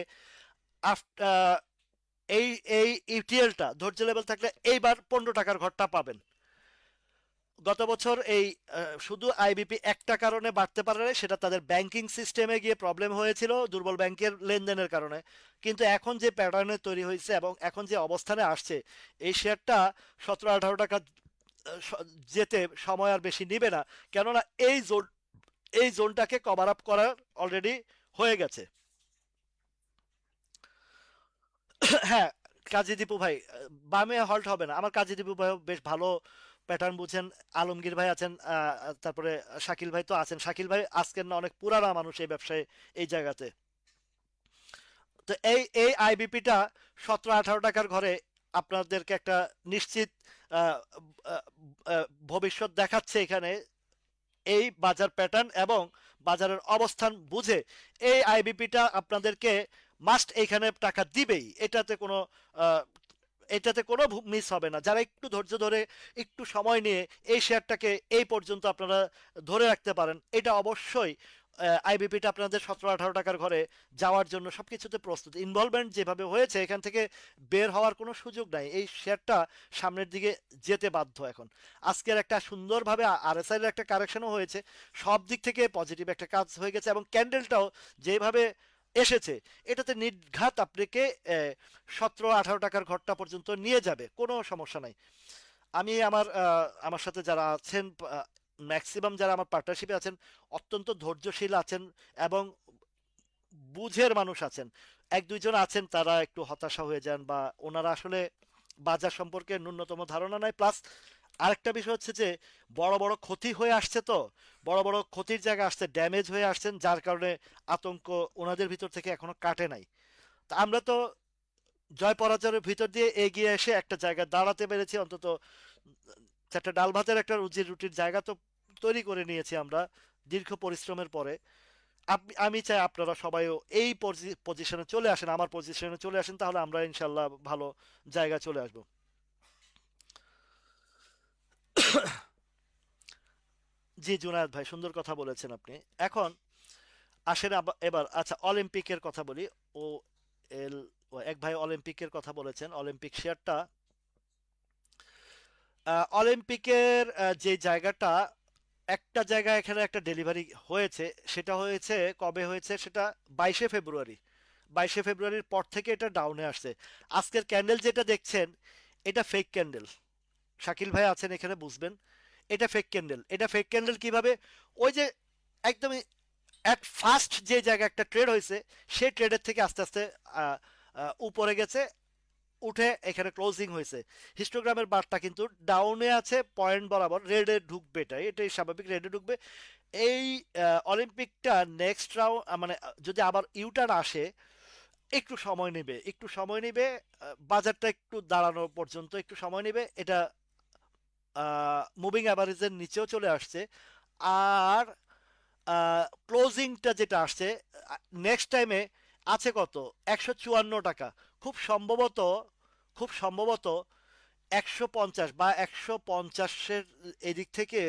এই এই ইটিএলটা ধৈর্য লেভেল থাকলে এইবার 15 টাকার ঘরটা পাবেন। গত বছর এই শুধু আইবিপি একটা কারণে বাড়তে পারে নাই, সেটা তাদের ব্যাংকিং সিস্টেমে গিয়ে প্রবলেম হয়েছিল, দুর্বল ব্যাংকের লেনদেনের কারণে। কিন্তু এখন যে প্যাটার্নে তৈরি হয়েছে এবং এখন যে অবস্থানে আসছে, এই শেয়ারটা 17-18 টাকা যেতে সময় আর বেশি নিবে না। কেননা এই জোনটাকে কভার আপ করার অলরেডি হয়ে গেছে। হ্যাঁ, কাজী দীপু ভাই, বামে হল্ট হবে না। আমার কাজী দীপু ভাই বেশ ভালো প্যাটার্ন বুঝেন। আলমগীর ভাই আছেন, তারপরে শাকিল ভাই তো আছেন। শাকিল ভাই আজকের না, অনেক পুরানা মানুষ এই ব্যবসায়, এই জায়গাতে। তো এই আইবিপিটা 17-18 টাকার ঘরে আপনাদেরকে একটা নিশ্চিত আহ, আহ, ভবিষ্যৎ দেখাচ্ছে এখানে। এই বাজার প্যাটার্ন এবং বাজারের অবস্থান বুঝে এই আইবিপিটা আপনাদেরকে মাস্ট এইখানে টাকা দিবেই, আহ, এটাতে কোনো মিস হবে না। যারা একটু ধৈর্য ধরে, একটু সময় নিয়ে এই শেয়ারটাকে এই পর্যন্ত আপনারা ধরে রাখতে পারেন, এটা অবশ্যই আইবিপিটা আপনাদের 17-18 টাকার ঘরে যাওয়ার জন্য সবকিছুতে প্রস্তুত। ইনভলভমেন্ট যেভাবে হয়েছে, এখান থেকে বের হওয়ার কোনো সুযোগ নাই। এই শেয়ারটা সামনের দিকে যেতে বাধ্য এখন। আজকের একটা সুন্দরভাবে আরএসআই এর একটা কারেকশনও হয়েছে, সব দিক থেকে পজিটিভ একটা কাজ হয়ে গেছে, এবং ক্যান্ডেলটাও যেভাবে এসেছে, এটাতে নির্ঘাত আপনাকে 17-18 টাকার ঘরটা পর্যন্ত নিয়ে যাবে, কোনো সমস্যা নাই। আমি আমার সাথে যারা আছেন, ম্যাক্সিমাম যারা আমার পার্টনারশিপে আছেন, অত্যন্ত ধৈর্যশীল আছেন এবং বুঝের মানুষ আছেন। এক দুইজন আছেন তারা একটু হতাশা হয়ে যান, বা ওনারা আসলে বাজার সম্পর্কে ন্যূনতম ধারণা নাই। প্লাস আরেকটা বিষয় হচ্ছে যে, বড় বড় ক্ষতি হয়ে আসছে, তো বড় বড় ক্ষতির জায়গা আসছে, ড্যামেজ হয়ে আসছেন, যার কারণে আতঙ্ক ওনাদের ভিতর থেকে এখনো কাটে নাই। তা আমরা তো জয় পরাজয়ের ভিতর দিয়ে এগিয়ে এসে একটা জায়গায় দাঁড়াতে পেরেছি, অন্তত চারটা ডাল ভাতের একটা রুজি রুটির জায়গা তো তৈরি করে নিয়েছি আমরা দীর্ঘ পরিশ্রমের পরে। আমি চাই আপনারা সবাইও এই পজিশনে চলে আসেন, আমার পজিশনে চলে আসেন, তাহলে আমরা ইনশাল্লাহ ভালো জায়গায় চলে আসবো। জি জুনায়েদ ভাই, সুন্দর কথা বলেছেন আপনি। এখন আসেন এবার, আচ্ছা, অলিম্পিকের কথা বলি। ও এল এক ভাই অলিম্পিকের কথা বলেছেন, অলিম্পিক শেয়ারটা, অলিম্পিকের যে জায়গাটা, একটা জায়গায় এখানে একটা ডেলিভারি হয়েছে, সেটা হয়েছে কবে হয়েছে, সেটা 22শে ফেব্রুয়ারি। 22শে ফেব্রুয়ারির পর থেকে এটা ডাউনে আসছে। আজকের ক্যান্ডেল যেটা দেখছেন, এটা ফেক ক্যান্ডেল। শাকিল ভাই আছেন এখানে, বুঝবেন। এটা ফেক ক্যান্ডেল। এটা ফেক ক্যান্ডেল কিভাবে? ওই যে একদমই এট ফার্স্ট যে জায়গায় একটা ট্রেড হয়েছে, সেই ট্রেডের থেকে আস্তে আস্তে আহ, উপরে গেছে, উঠে এখানে ক্লোজিং হয়েছে। হিস্টোগ্রামের বারটা কিন্তু ডাউনে আছে, পয়েন্ট বরাবর রেডে ঢুকবে, এটাই স্বাভাবিক, রেডে ঢুকবে। এই অলিম্পিকটা নেক্সট রাউন্ড মানে যদি আবার ইউটার্ন আসে, একটু সময় নেবে, একটু সময় নেবে। বাজারটা একটু দাঁড়ানো পর্যন্ত একটু সময় নেবে। এটা মুভিং অ্যাভারেজের নিচেও চলে আসছে। আর ক্লোজিংটা যেটা আসছে নেক্সট টাইমে আছে কত, 154 টাকা। খুব সম্ভবত, খুব সম্ভবত 150 বা 150-এর এদিক থেকে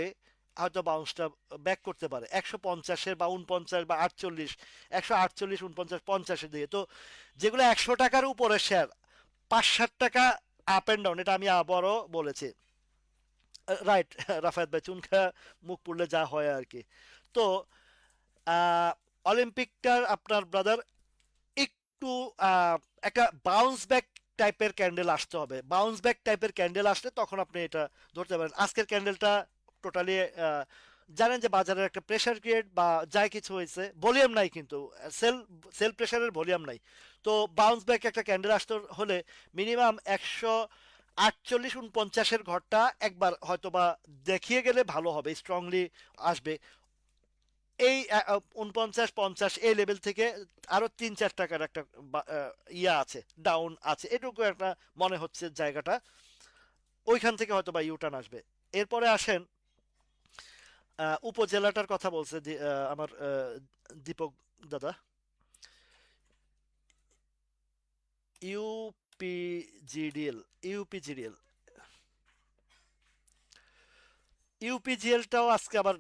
হয়তো বাউন্সটা ব্যাক করতে পারে, 150-এর বা 49 বা 48, 148, 49, 50-এর দিকে। তো যেগুলো 100 টাকার উপরে শেয়ার, 5-7 টাকা আপ অ্যান্ড ডাউন, এটা আমি আবারও বলেছি। রাইট রাফায়েত ভাই, চুনখা মুখ পুড়লে যা হয় আর কি। তো আহ, অলিম্পিকটার আপনার ব্রাদার একটু আহ, একটা বাউন্স ব্যাক টাইপের ক্যান্ডেল আসতে হবে। বাউন্স ব্যাক টাইপের ক্যান্ডেল আসলে তখন আপনি এটা ধরতে পারেন। আজকের ক্যান্ডেলটা টোটালি জানেন যে বাজারের একটা প্রেসার ক্রিয়েট বা যাই কিছু হয়েছে, ভলিউম নাই কিন্তু, সেল সেল প্রেসারের ভলিউম নাই। তো বাউন্স ব্যাক একটা ক্যান্ডেল আসতে হলে মিনিমাম 148, 49-এর ঘরটা একবার হয়তোবা দেখিয়ে গেলে ভালো হবে, স্ট্রংলি আসবে। এই 49, 50 এই লেভেল থেকে আরো 3-4 টাকার একটা ইয়া আছে, ডাউন আছে, এটুকু একটা মনে হচ্ছে জায়গাটা। ওইখান থেকে হয়তো বা ইউটার্ন আসবে। এরপরে আসেন উপজেলাটার কথা বলছে আমার দীপক দাদা। ইউপিজিডিএল, ইউপিজিডিএল, ইউপিজিএলটাও আজকে আবার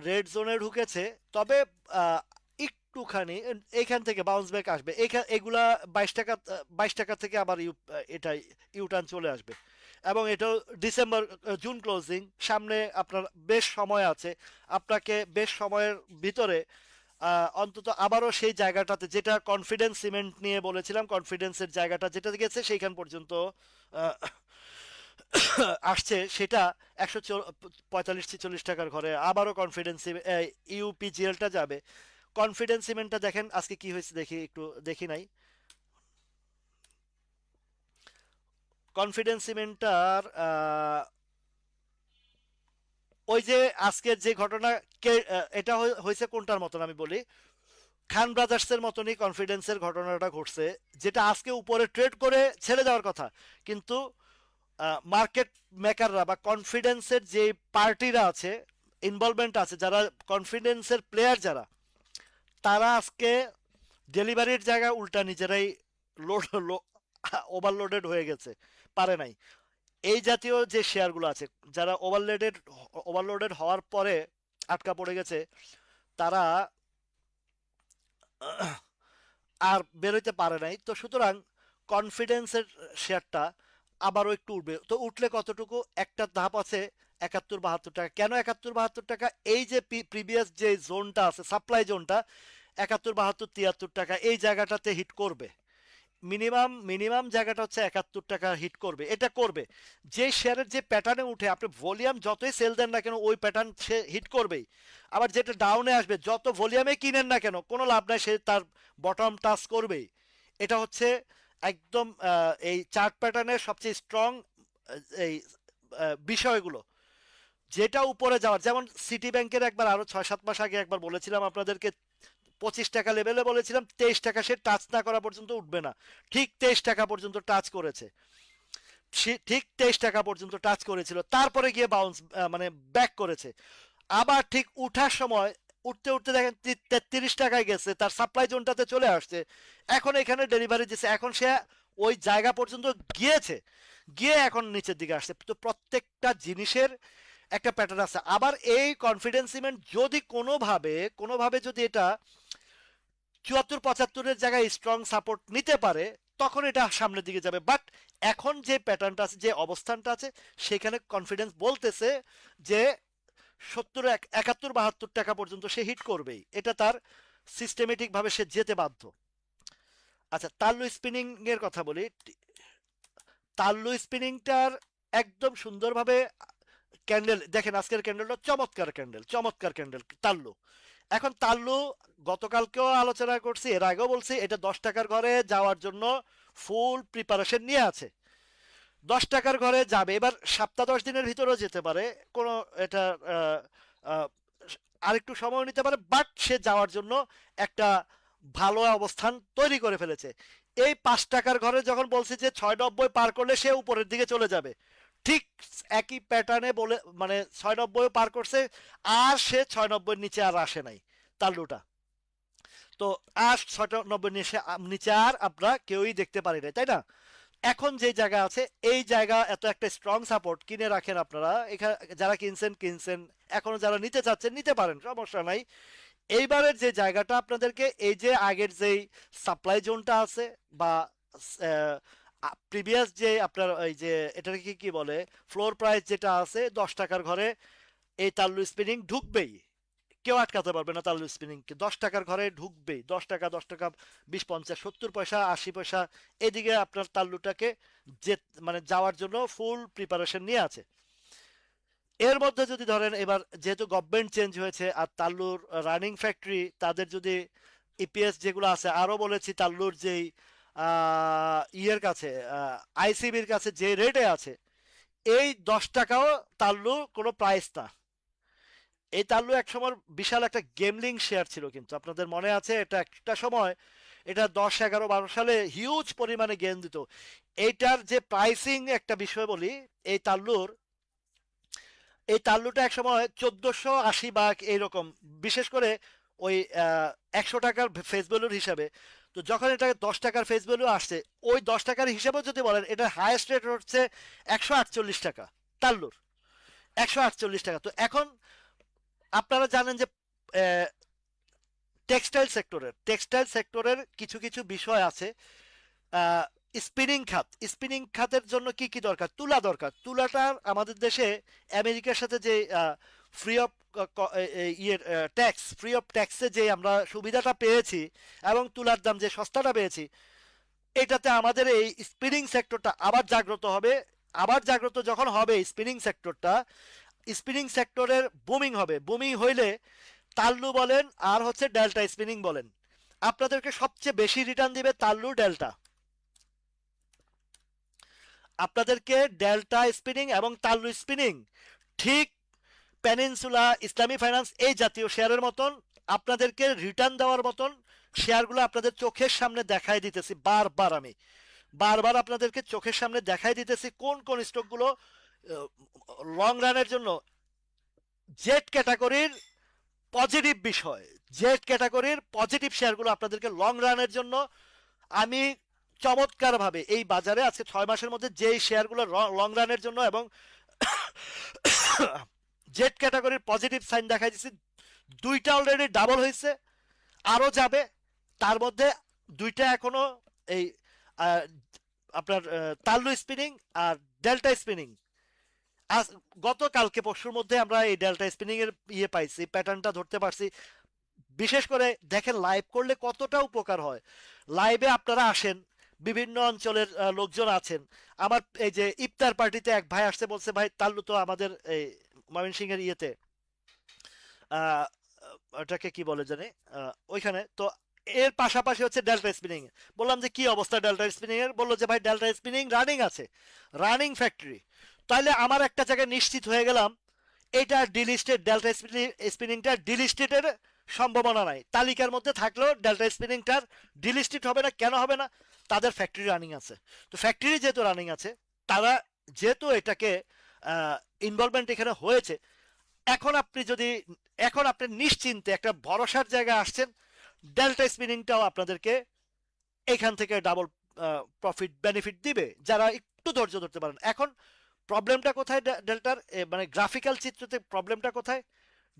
রেড জোনে ঢুকেছে। তবে আহ, একটুখানি এইখান থেকে বাউন্স ব্যাক আসবে। এগুলা 22 টাকা, 22 টাকা থেকে আবার এটা ইউটার্ন চলে আসবে। এবং এটাও ডিসেম্বর, জুন ক্লোজিং সামনে, আপনার বেশ সময় আছে। আপনাকে বেশ সময়ের ভিতরে অন্তত আবারও সেই জায়গাটাতে, যেটা কনফিডেন্স সিমেন্ট নিয়ে বলেছিলাম, কনফিডেন্সের জায়গাটা যেটা গেছে সেইখান পর্যন্ত আহ, আসছে, সেটা 145-46 টাকার ঘরে আবারও কনফিডেন্স ইউপিজিএলটা যাবে। কনফিডেন্স সিমেন্টটা দেখেন আজকে কি হয়েছে, দেখি একটু, দেখি নাই। কনফিডেন্স সিমেন্টটার ওই যে আজকের যে ঘটনা, এটা হয়েছে কোনটার মতন আমি বলি, খান ব্রাদার্সের মতনই কনফিডেন্সের ঘটনাটা ঘটছে। যেটা আজকে উপরে ট্রেড করে ছেড়ে যাওয়ার কথা, কিন্তু মার্কেট মেকাররা বা কনফিডেন্সের যে পার্টিরা আছে, ইনভলভমেন্ট আছে, যারা কনফিডেন্সের প্লেয়ার যারা, তারা আজকে ডেলিভারির জায়গায় উল্টা নিজেরাই লোড ওভারলোডেড হয়ে গেছে, পারে নাই। এই জাতীয় যে শেয়ারগুলো আছে, যারা ওভারলোডেড হওয়ার পরে আটকা পড়ে গেছে, তারা আর বেরোতে পারে নাই। তো সুতরাং কনফিডেন্সের শেয়ারটা আবারও একটু উঠবে। তো উঠলে কতটুকু, একটা ধাপ আছে 71-72 টাকা। কেন 71-72 টাকা? এই যে প্রিভিয়াস যে জোনটা আছে, সাপ্লাই জোনটা 71, 72, 73 টাকা, এই জায়গাটাতে হিট করবে। মিনিমাম মিনিমাম জায়গাটা হচ্ছে 71 টাকা হিট করবে, এটা করবে। যে শেয়ারের যে প্যাটার্নে উঠে, আপনি ভলিউম যতই সেল দেন না কেন, ওই প্যাটার্ন সে হিট করবেই। আবার যেটা ডাউনে আসবে, যত ভলিউমে কিনেন না কেন, কোনো লাভ নাই, সে তার বটম টাচ করবেই। এটা হচ্ছে একদম এই চার্ট প্যাটার্নের সবচেয়ে স্ট্রং এই বিষয়গুলো। যেটা উপরে যাওয়ার, যেমন সিটি ব্যাংকের একবার আরো 6-7 মাস আগে একবার বলেছিলাম আপনাদেরকে, 25 টাকা লেভেলে বলেছিলাম 23 টাকা সে টাচ না করা পর্যন্ত উঠবে না। ঠিক 23 টাকা পর্যন্ত টাচ করেছে, ঠিক 23 টাকা পর্যন্ত টাচ করেছিল, তারপরে গিয়ে বাউন্স মানে ব্যাক করেছে। আবার ঠিক উঠার সময়, উঠতে উঠতে দেখেন 33 টাকায় গেছে, তার সাপ্লাই জোনটাতে চলে আসছে। এখন এখানে ডেলিভারি দিচ্ছে, এখন সে ওই জায়গা পর্যন্ত গিয়েছে, গিয়ে এখন নিচের দিকে আসছে। তো প্রত্যেকটা জিনিসের একটা প্যাটার্ন আছে। আবার এই কনফিডেন্স সিমেন্ট যদি কোনোভাবে কোনোভাবে যদি এটা 74-75-এর জায়গায় স্ট্রং সাপোর্ট নিতে পারে, তখন এটা সামনের দিকে যাবে। বাট এখন যে প্যাটার্নটা আছে, যে অবস্থানটা আছে, সেখানে কনফিডেন্স বলতেছে যে 71-72 টাকা পর্যন্ত সে হিট করবেই, এটা তার সিস্টেমেটিক ভাবে সে যেতে বাধ্য। আচ্ছা, তাল্লু স্পিনিং এর কথা বলি। তাল্লু স্পিনিংটার একদম সুন্দরভাবে ক্যান্ডেল দেখেন, আজকের ক্যান্ডেলটা চমৎকার ক্যান্ডেল, চমৎকার ক্যান্ডেল তাল্লু। এখন তাল্লু গতকালকেও আলোচনা করছি, এর আগেও বলছি, এটা 10 টাকার ঘরে যাওয়ার জন্য ফুল প্রিপারেশন নিয়ে আছে। 10 টাকার ঘরে যাবে, এবার সপ্তাহ 10 দিনের ভিতরেও যেতে পারে, কোনো এটা আহ, আহ, আরেকটু সময় নিতে পারে, বাট সে যাওয়ার জন্য একটা ভালো অবস্থান তৈরি করে ফেলেছে। এই 5 টাকার ঘরে যখন বলছি যে 690 পার করলে সে উপরের দিকে চলে যাবে, ঠিক একই প্যাটার্নে বলে মানে 690 পার করছে, আর সে 690 নিচে আর আসে নাই তাল্লুটা। তো আর 690 নিচে নিচে আর আমরা কেউই দেখতে পারি না, তাই না? এখন যে জায়গা আছে, এই জায়গা এত একটা স্ট্রং সাপোর্ট, কিনে রাখেন আপনারা এখানে, যারা কিনছেন কিনছেন, এখনো যারা নিতে চাচ্ছেন নিতে পারেন, সমস্যা নাই। এইবারের যে জায়গাটা আপনাদেরকে, এই যে আগের যেই সাপ্লাই জোনটা আছে, বা প্রিভিয়াস যে আপনার এই যে এটাকে কি কি বলে, ফ্লোর প্রাইস যেটা আছে 10 টাকার ঘরে, এই তাল্লু স্পিনিং ঢুকবেই, কেউ আটকাতে পারবে না তাল্লু স্পিনিংকে। 10 টাকার ঘরে ঢুকবেই, 10 টাকা, 10 টাকা 20, 50, 70 পয়সা, 80 পয়সা, এদিকে আপনার তাল্লুটাকে যে মানে যাওয়ার জন্য ফুল প্রিপারেশন নিয়ে আছে। এর মধ্যে যদি ধরেন, এবার যেহেতু গভর্নমেন্ট চেঞ্জ হয়েছে আর তাল্লুর রানিং ফ্যাক্টরি, তাদের যদি ইপিএস যেগুলো আছে, আরো বলেছি তাল্লুর যেই ইয়ের কাছে, আইসিবির কাছে যে রেটে আছে, এই 10 টাকাও তাল্লু কোনো প্রাইস না। এই তাল্লু এক সময় বিশাল একটা গেমলিং শেয়ার ছিল, কিন্তু আপনাদের মনে আছে, এটা একটা সময়, এটা 10, 11, 12 সালে হিউজ পরিমাণে গেইন দিত। এইটার যে প্রাইসিং একটা বিষয় বলি, এই তাল্লুর, এই তাল্লুটা এক সময় 1480 বা এইরকম, বিশেষ করে ওই 100 টাকার ফেস ভ্যালুর হিসাবে। তো যখন এটা 10 টাকার ফেস ভ্যালু আসছে, ওই 10 টাকার হিসাবেও যদি বলেন, এটার হাইয়েস্ট রেট হচ্ছে 148 টাকা তাল্লুর, 148 টাকা। তো এখন আপনারা জানেন যে টেক্সটাইল সেক্টরের কিছু কিছু বিষয় আছে। স্পিনিং খাতের জন্য কি কি দরকার, তুলা দরকার। তুলাটার আমাদের দেশে আমেরিকার সাথে যে ফ্রি অফ ইয়ের ফ্রি অফ ট্যাক্সে যে আমরা সুবিধাটা পেয়েছি, এবং তুলার দাম যে সস্তাটা পেয়েছি, এটাতে আমাদের এই স্পিনিং সেক্টরটা আবার জাগ্রত হবে। আবার জাগ্রত যখন হবে স্পিনিং সেক্টরটা, স্পিনিং সেক্টরের বুমিং হবে। বুমিং হইলে তাল্লু বলেন আর হচ্ছে ডেল্টা স্পিনিং বলেন, আপনাদেরকে সবচেয়ে বেশি রিটার্ন দিবে তাল্লু ডেল্টা। আপনাদেরকে ডেল্টা স্পিনিং এবং তাল্লু স্পিনিং ঠিক পেনিনসুলা, ইসলামী ফাইন্যান্স, এই জাতীয় শেয়ারের মতন আপনাদেরকে রিটার্ন দেওয়ার মতন শেয়ারগুলো আপনাদের চোখের সামনে দেখাই দিতেছি। বারবার আমি বারবার আপনাদেরকে চোখের সামনে দেখাই দিতেছি কোন কোন স্টকগুলো লং রানের জন্য জেড ক্যাটাগরির পজিটিভ বিষয়, জেড ক্যাটাগরির পজিটিভ শেয়ারগুলো আপনাদেরকে লং রানের জন্য আমি চমৎকারভাবে এই বাজারে আজকে 6 মাসের মধ্যে যেই শেয়ারগুলো লং রানের জন্য এবং জেড ক্যাটাগরির পজিটিভ সাইন দেখা দিচ্ছে, দুইটা অলরেডি ডাবল হয়েছে, আরো যাবে। তার মধ্যে দুইটা এখনো এই আহ, আপনার তাল্লু স্পিনিং আর ডেল্টা স্পিনিং। আজ গতকালকে পরশুর মধ্যে আমরা এই ডেল্টা স্পিনিং এর ইয়ে পাইছি, প্যাটার্নটা ধরতে পারছি। বিশেষ করে দেখেন লাইভ করলে কতটা উপকার হয়। লাইভে আপনারা আসেন, বিভিন্ন অঞ্চলের লোকজন আছেন। আমার এই যে ইফতার পার্টিতে এক ভাই আসছে, বলছে ভাই তাল্লু তো আমাদের এই ময়মনসিংহ এর ইয়েতে আহ, ওটাকে কি বলে জানি, ওইখানে তো এর পাশাপাশি হচ্ছে ডেল্টা স্পিনিং। বললাম যে কি অবস্থা ডেল্টা স্পিনিং এর, বললো যে ভাই ডেল্টা স্পিনিং রানিং আছে, রানিং ফ্যাক্টরি। তাইলে আমার একটা জায়গায় নিশ্চিত হয়ে গেলাম, এটা ডিলিস্টেড, ডেল্টা স্পিনিংটা ডিলিস্টেডের সম্ভাবনা নাই। তালিকার মধ্যে থাকলেও ডেল্টা স্পিনিংটার ডিলিস্টেড হবে না। কেন হবে না? তাদের ফ্যাক্টরি রানিং আছে। তো ফ্যাক্টরি যেহেতু রানিং আছে, তারা যেহেতু এটাকে ইনভলভমেন্ট এখানে হয়েছে, এখন আপনি যদি, এখন আপনি নিশ্চিন্তে একটা ভরসার জায়গায় আসছেন, ডেল্টা স্পিনিংটাও আপনাদেরকে এখান থেকে ডাবল প্রফিট বেনিফিট দিবে যারা একটু ধৈর্য ধরতে পারেন। এখন প্রবলেমটা কোথায় ডেল্টার, মানে গ্রাফিক্যাল চিত্রতে প্রবলেমটা কোথায়?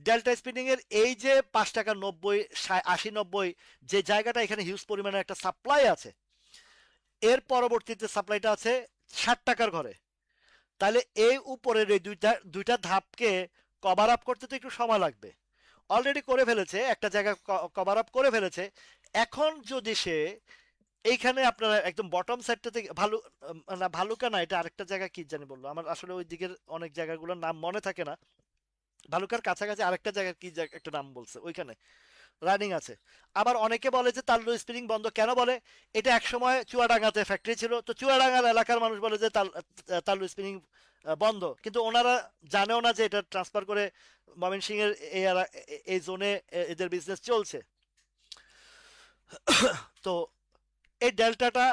ডেল্টা স্পিনিং এর এই যে 5 টাকা 90, 80, 90, যে জায়গাটা, এখানে হিউজ পরিমাণে একটা সাপ্লাই আছে, এর পরবর্তীতে সাপ্লাইটা আছে 60 টাকার ঘরে। তাহলে এই উপরের এই দুইটা দুইটা ধাপকে কভার আপ করতে তো একটু সময় লাগবে। অলরেডি করে ফেলেছে, একটা জায়গা কভার আপ করে ফেলেছে। এখন যদি সে এইখানে আপনারা একদম বটম সাইডটা থেকে না ভালুকা না, এটা আরেকটা জায়গা কি জানি বললো, আমার আসলে ওই দিকের অনেক জায়গাগুলোর নাম মনে থাকে না। ভালুকার কাছাকাছি আরেকটা জায়গার কি একটা নাম বলছে, ওইখানে রানিং আছে। আবার অনেকে বলে যে তাল্লু স্পিনিং বন্ধ কেন বলে, এটা একসময় চুয়াডাঙ্গাতে ফ্যাক্টরি ছিল, তো চুয়াডাঙ্গার এলাকার মানুষ বলে যে তাল্লু স্পিনিং বন্ধ, কিন্তু ওনারা জানেও না যে এটা ট্রান্সফার করে ময়মনসিংহ এর এই জোনে এদের বিজনেস চলছে। তো এই ডেল্টাটা,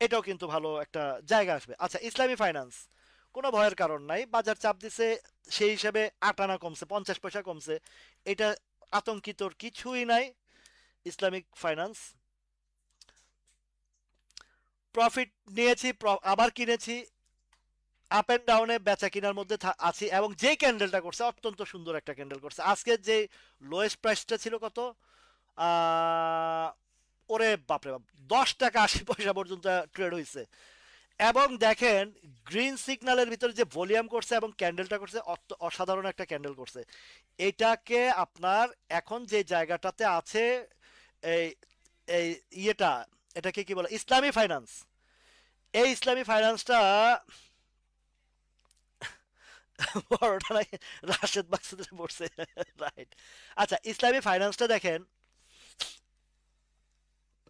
এটাও কিন্তু ভালো একটা জায়গা আসবে। আচ্ছা, ইসলামী ফাইন্যান্স, কোনো ভয়ের কারণ নাই, বাজার চাপ দিছে, সেই হিসাবে 8 আনা কমছে, 50 পয়সা কমছে, এটা আতঙ্কিতর কিছুই নাই। ইসলামিক ফাইন্যান্স প্রফিট নিয়েছি, আবার কিনেছি, আপ এন্ড ডাউনে বেচা কিনার মধ্যে আছি, এবং যে ক্যান্ডেলটা করছে অত্যন্ত সুন্দর একটা ক্যান্ডেল করছে। আজকে যে লোয়েস্ট প্রাইসটা ছিল কত, আহ, ওরে বাপরে বাপ, 10 টাকা 80 পয়সা পর্যন্ত ট্রেড হয়েছে। এবং দেখেন গ্রিন সিগন্যালের ভিতরে যে ভলিউম করছে এবং ক্যান্ডেলটা করছে, অসাধারণ একটা ক্যান্ডেল করছে। এটাকে আপনার এখন যে জায়গাটাতে আছে, এই এই ইয়েটা, এটাকে কি বলে, ইসলামী ফাইন্যান্স, এই ইসলামী ফাইন্যান্সটা বড়টা নাকি রাশেদ মাকসুদের পড়ছে, রাইট। আচ্ছা, ইসলামী ফাইন্যান্সটা দেখেন,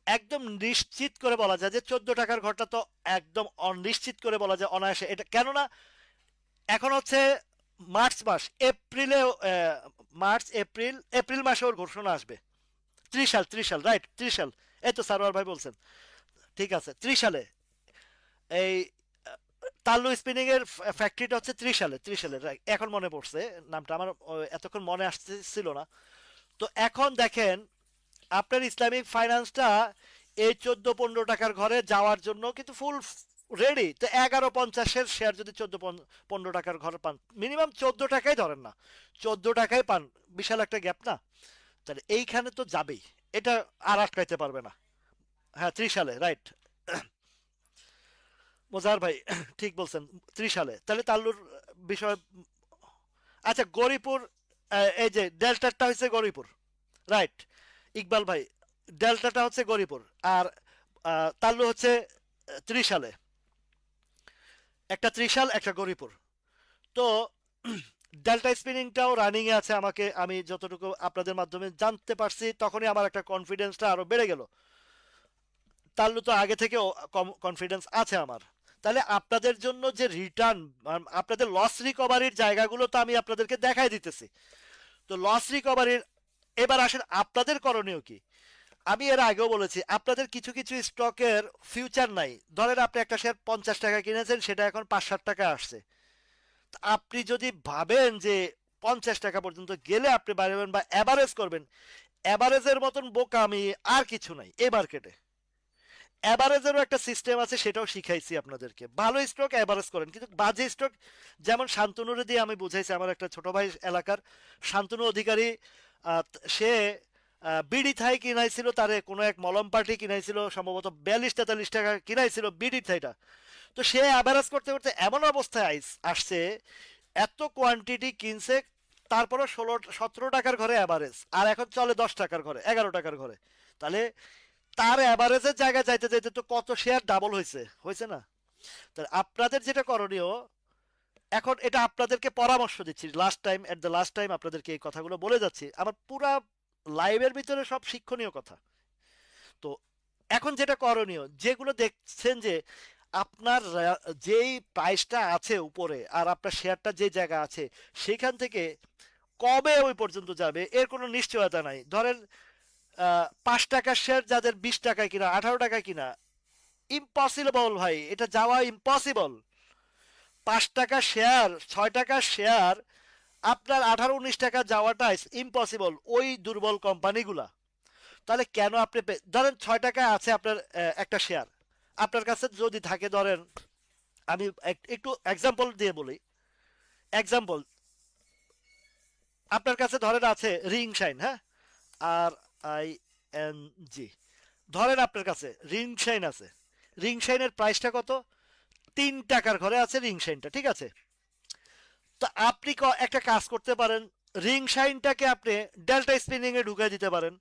একদম নিশ্চিত করে বলা যায় যে 14 টাকার ঘরটা তো একদম অনিশ্চিত করে বলা যায় অনায়াসে এটা, কেননা এখন হচ্ছে মার্চ মাস, এপ্রিলে মার্চ এপ্রিল, এপ্রিল মাসে ওর ঘোষণা আসবে। 30 সাল, 30 সাল, রাইট, 30 সাল। এই তো সারোয়ার ভাই বলছেন, ঠিক আছে, 30 সালে। এই তাল্লু স্পিনিং এর ফ্যাক্টরিটা হচ্ছে 30 সালে, 30 সালে, right, এখন মনে পড়ছে নামটা আমার, এতক্ষণ মনে আসছিল না। তো এখন দেখেন আপনার ইসলামিক ফাইন্যান্সটা এই 14-15 টাকার ঘরে যাওয়ার জন্য কিন্তু ফুল রেডি। তো 11.50-এর শেয়ার যদি 14-15 টাকার ঘরে পান, মিনিমাম 14 টাকাই ধরেন না, 14 টাকায় পান, বিশাল একটা গ্যাপ না? তাহলে এইখানে তো যাবেই, এটা আর আটকাইতে পারবে না। হ্যাঁ, 30 সালে, রাইট। মোজাহার ভাই ঠিক বলছেন, 30 সালে, তাহলে তাল্লুর বিষয়। আচ্ছা, গরিপুর, এই যে ডেল্টারটা হচ্ছে গরিপুর, রাইট। ইকবাল ভাই, ডেল্টাটা হচ্ছে গরিপুর, আর তাল্লু হচ্ছে 30 সালে, একটা 30 সাল একটা গরিপুর। তো ডেল্টা স্পিনিংটাও রানিং এ আছে, আমি যতটুকু আপনাদের মাধ্যমে জানতে পারছি, তখনই আমার একটা কনফিডেন্সটা আরো বেড়ে গেল। তাল্লু তো আগে থেকে কনফিডেন্স আছে আমার। তাহলে আপনাদের জন্য যে রিটার্ন, আপনাদের লস রিকভারির জায়গাগুলো তো আমি আপনাদেরকে দেখাই দিতেছি। তো লস রিকভারির, এবার আসেন আপনাদের করণীয় কি। আমি এর আগেও বলেছি, আপনাদের কিছু কিছু স্টকের ফিউচার নাই। ধরেন আপনি একটা শেয়ার 50 টাকা কিনেছেন, সেটা এখন 5-7 টাকা আসছে। আপনি যদি ভাবেন যে 50 টাকা পর্যন্ত গেলে আপনি বাড়বেন বা অ্যাভারেজ করবেন, অ্যাভারেজের মতন বোকামি আর কিছু নাই এই মার্কেটে। অ্যাভারেজেরও একটা সিস্টেম আছে, সেটাও শিখাইছি আপনাদেরকে। ভালো স্টক অ্যাভারেজ করেন, কিন্তু বাজে স্টক, যেমন শান্তনুরে দিয়ে আমি বুঝাইছি, আমার একটা ছোট ভাই এলাকার শান্তনু অধিকারী, সে বিডি থাই কিনাইছিল, তারে কোনো এক মলম পার্টি কিনাইছিল সম্ভবত 42-43 টাকা কিনাইছিল বিডি থাইটা। তো সে অ্যাভারেজ করতে করতে এমন অবস্থায় আসছে, এত কোয়ান্টিটি কিনছে, তারপরে 16-17 টাকার ঘরে অ্যাভারেজ, আর এখন চলে 10 টাকার ঘরে, 11 টাকার ঘরে। তাহলে তার অ্যাভারেজের জায়গায় যাইতে যাইতে তো কত শেয়ার ডাবল হয়েছে, হয়েছে না? তাহলে আপনাদের যেটা করণীয়, এখন এটা আপনাদেরকে পরামর্শ দিচ্ছি, লাস্ট টাইম আপনাদেরকে এই কথাগুলো বলে যাচ্ছি, আমার পুরা লাইভের ভিতরে সব শিক্ষণীয় কথা। তো এখন যেটা করণীয়, যেগুলো দেখছেন যে আপনার যেই প্রাইসটা আছে উপরে আর আপনার শেয়ারটা যে জায়গা আছে, সেখান থেকে কবে ওই পর্যন্ত যাবে এর কোনো নিশ্চয়তা নাই। ধরেন 5 টাকার শেয়ার যাদের 20 টাকায় কিনা, 18 টাকায় কিনা, ইম্পসিবল ভাই, এটা যাওয়া ইম্পসিবল। 5 টাকা শেয়ার, 6 টাকার শেয়ার, আপনার 18-19 টাকা যাওয়াটা ইম্পসিবল ওই দুর্বল কোম্পানিগুলা। তাহলে কেন আপনি ধরেন 6 টাকায় আছে আপনার একটা শেয়ার, আপনার কাছে যদি থাকে, ধরেন আমি একটু এক্সাম্পল দিয়ে বলি, এক্সাম্পল, আপনার কাছে ধরেন আছে রিং শাইন, হ্যাঁ, RING, ধরেন আপনার কাছে রিং শাইন আছে, রিং শাইনের প্রাইসটা কত, 3 টাকার ঘরে আছে রিং শাইনটা, ঠিক আছে। তো আপনি একটা কাজ করতে পারেন, রিং শাইনটাকে আপনি ডেল্টা স্পিনিং এ ঢুকিয়ে দিতে পারেন।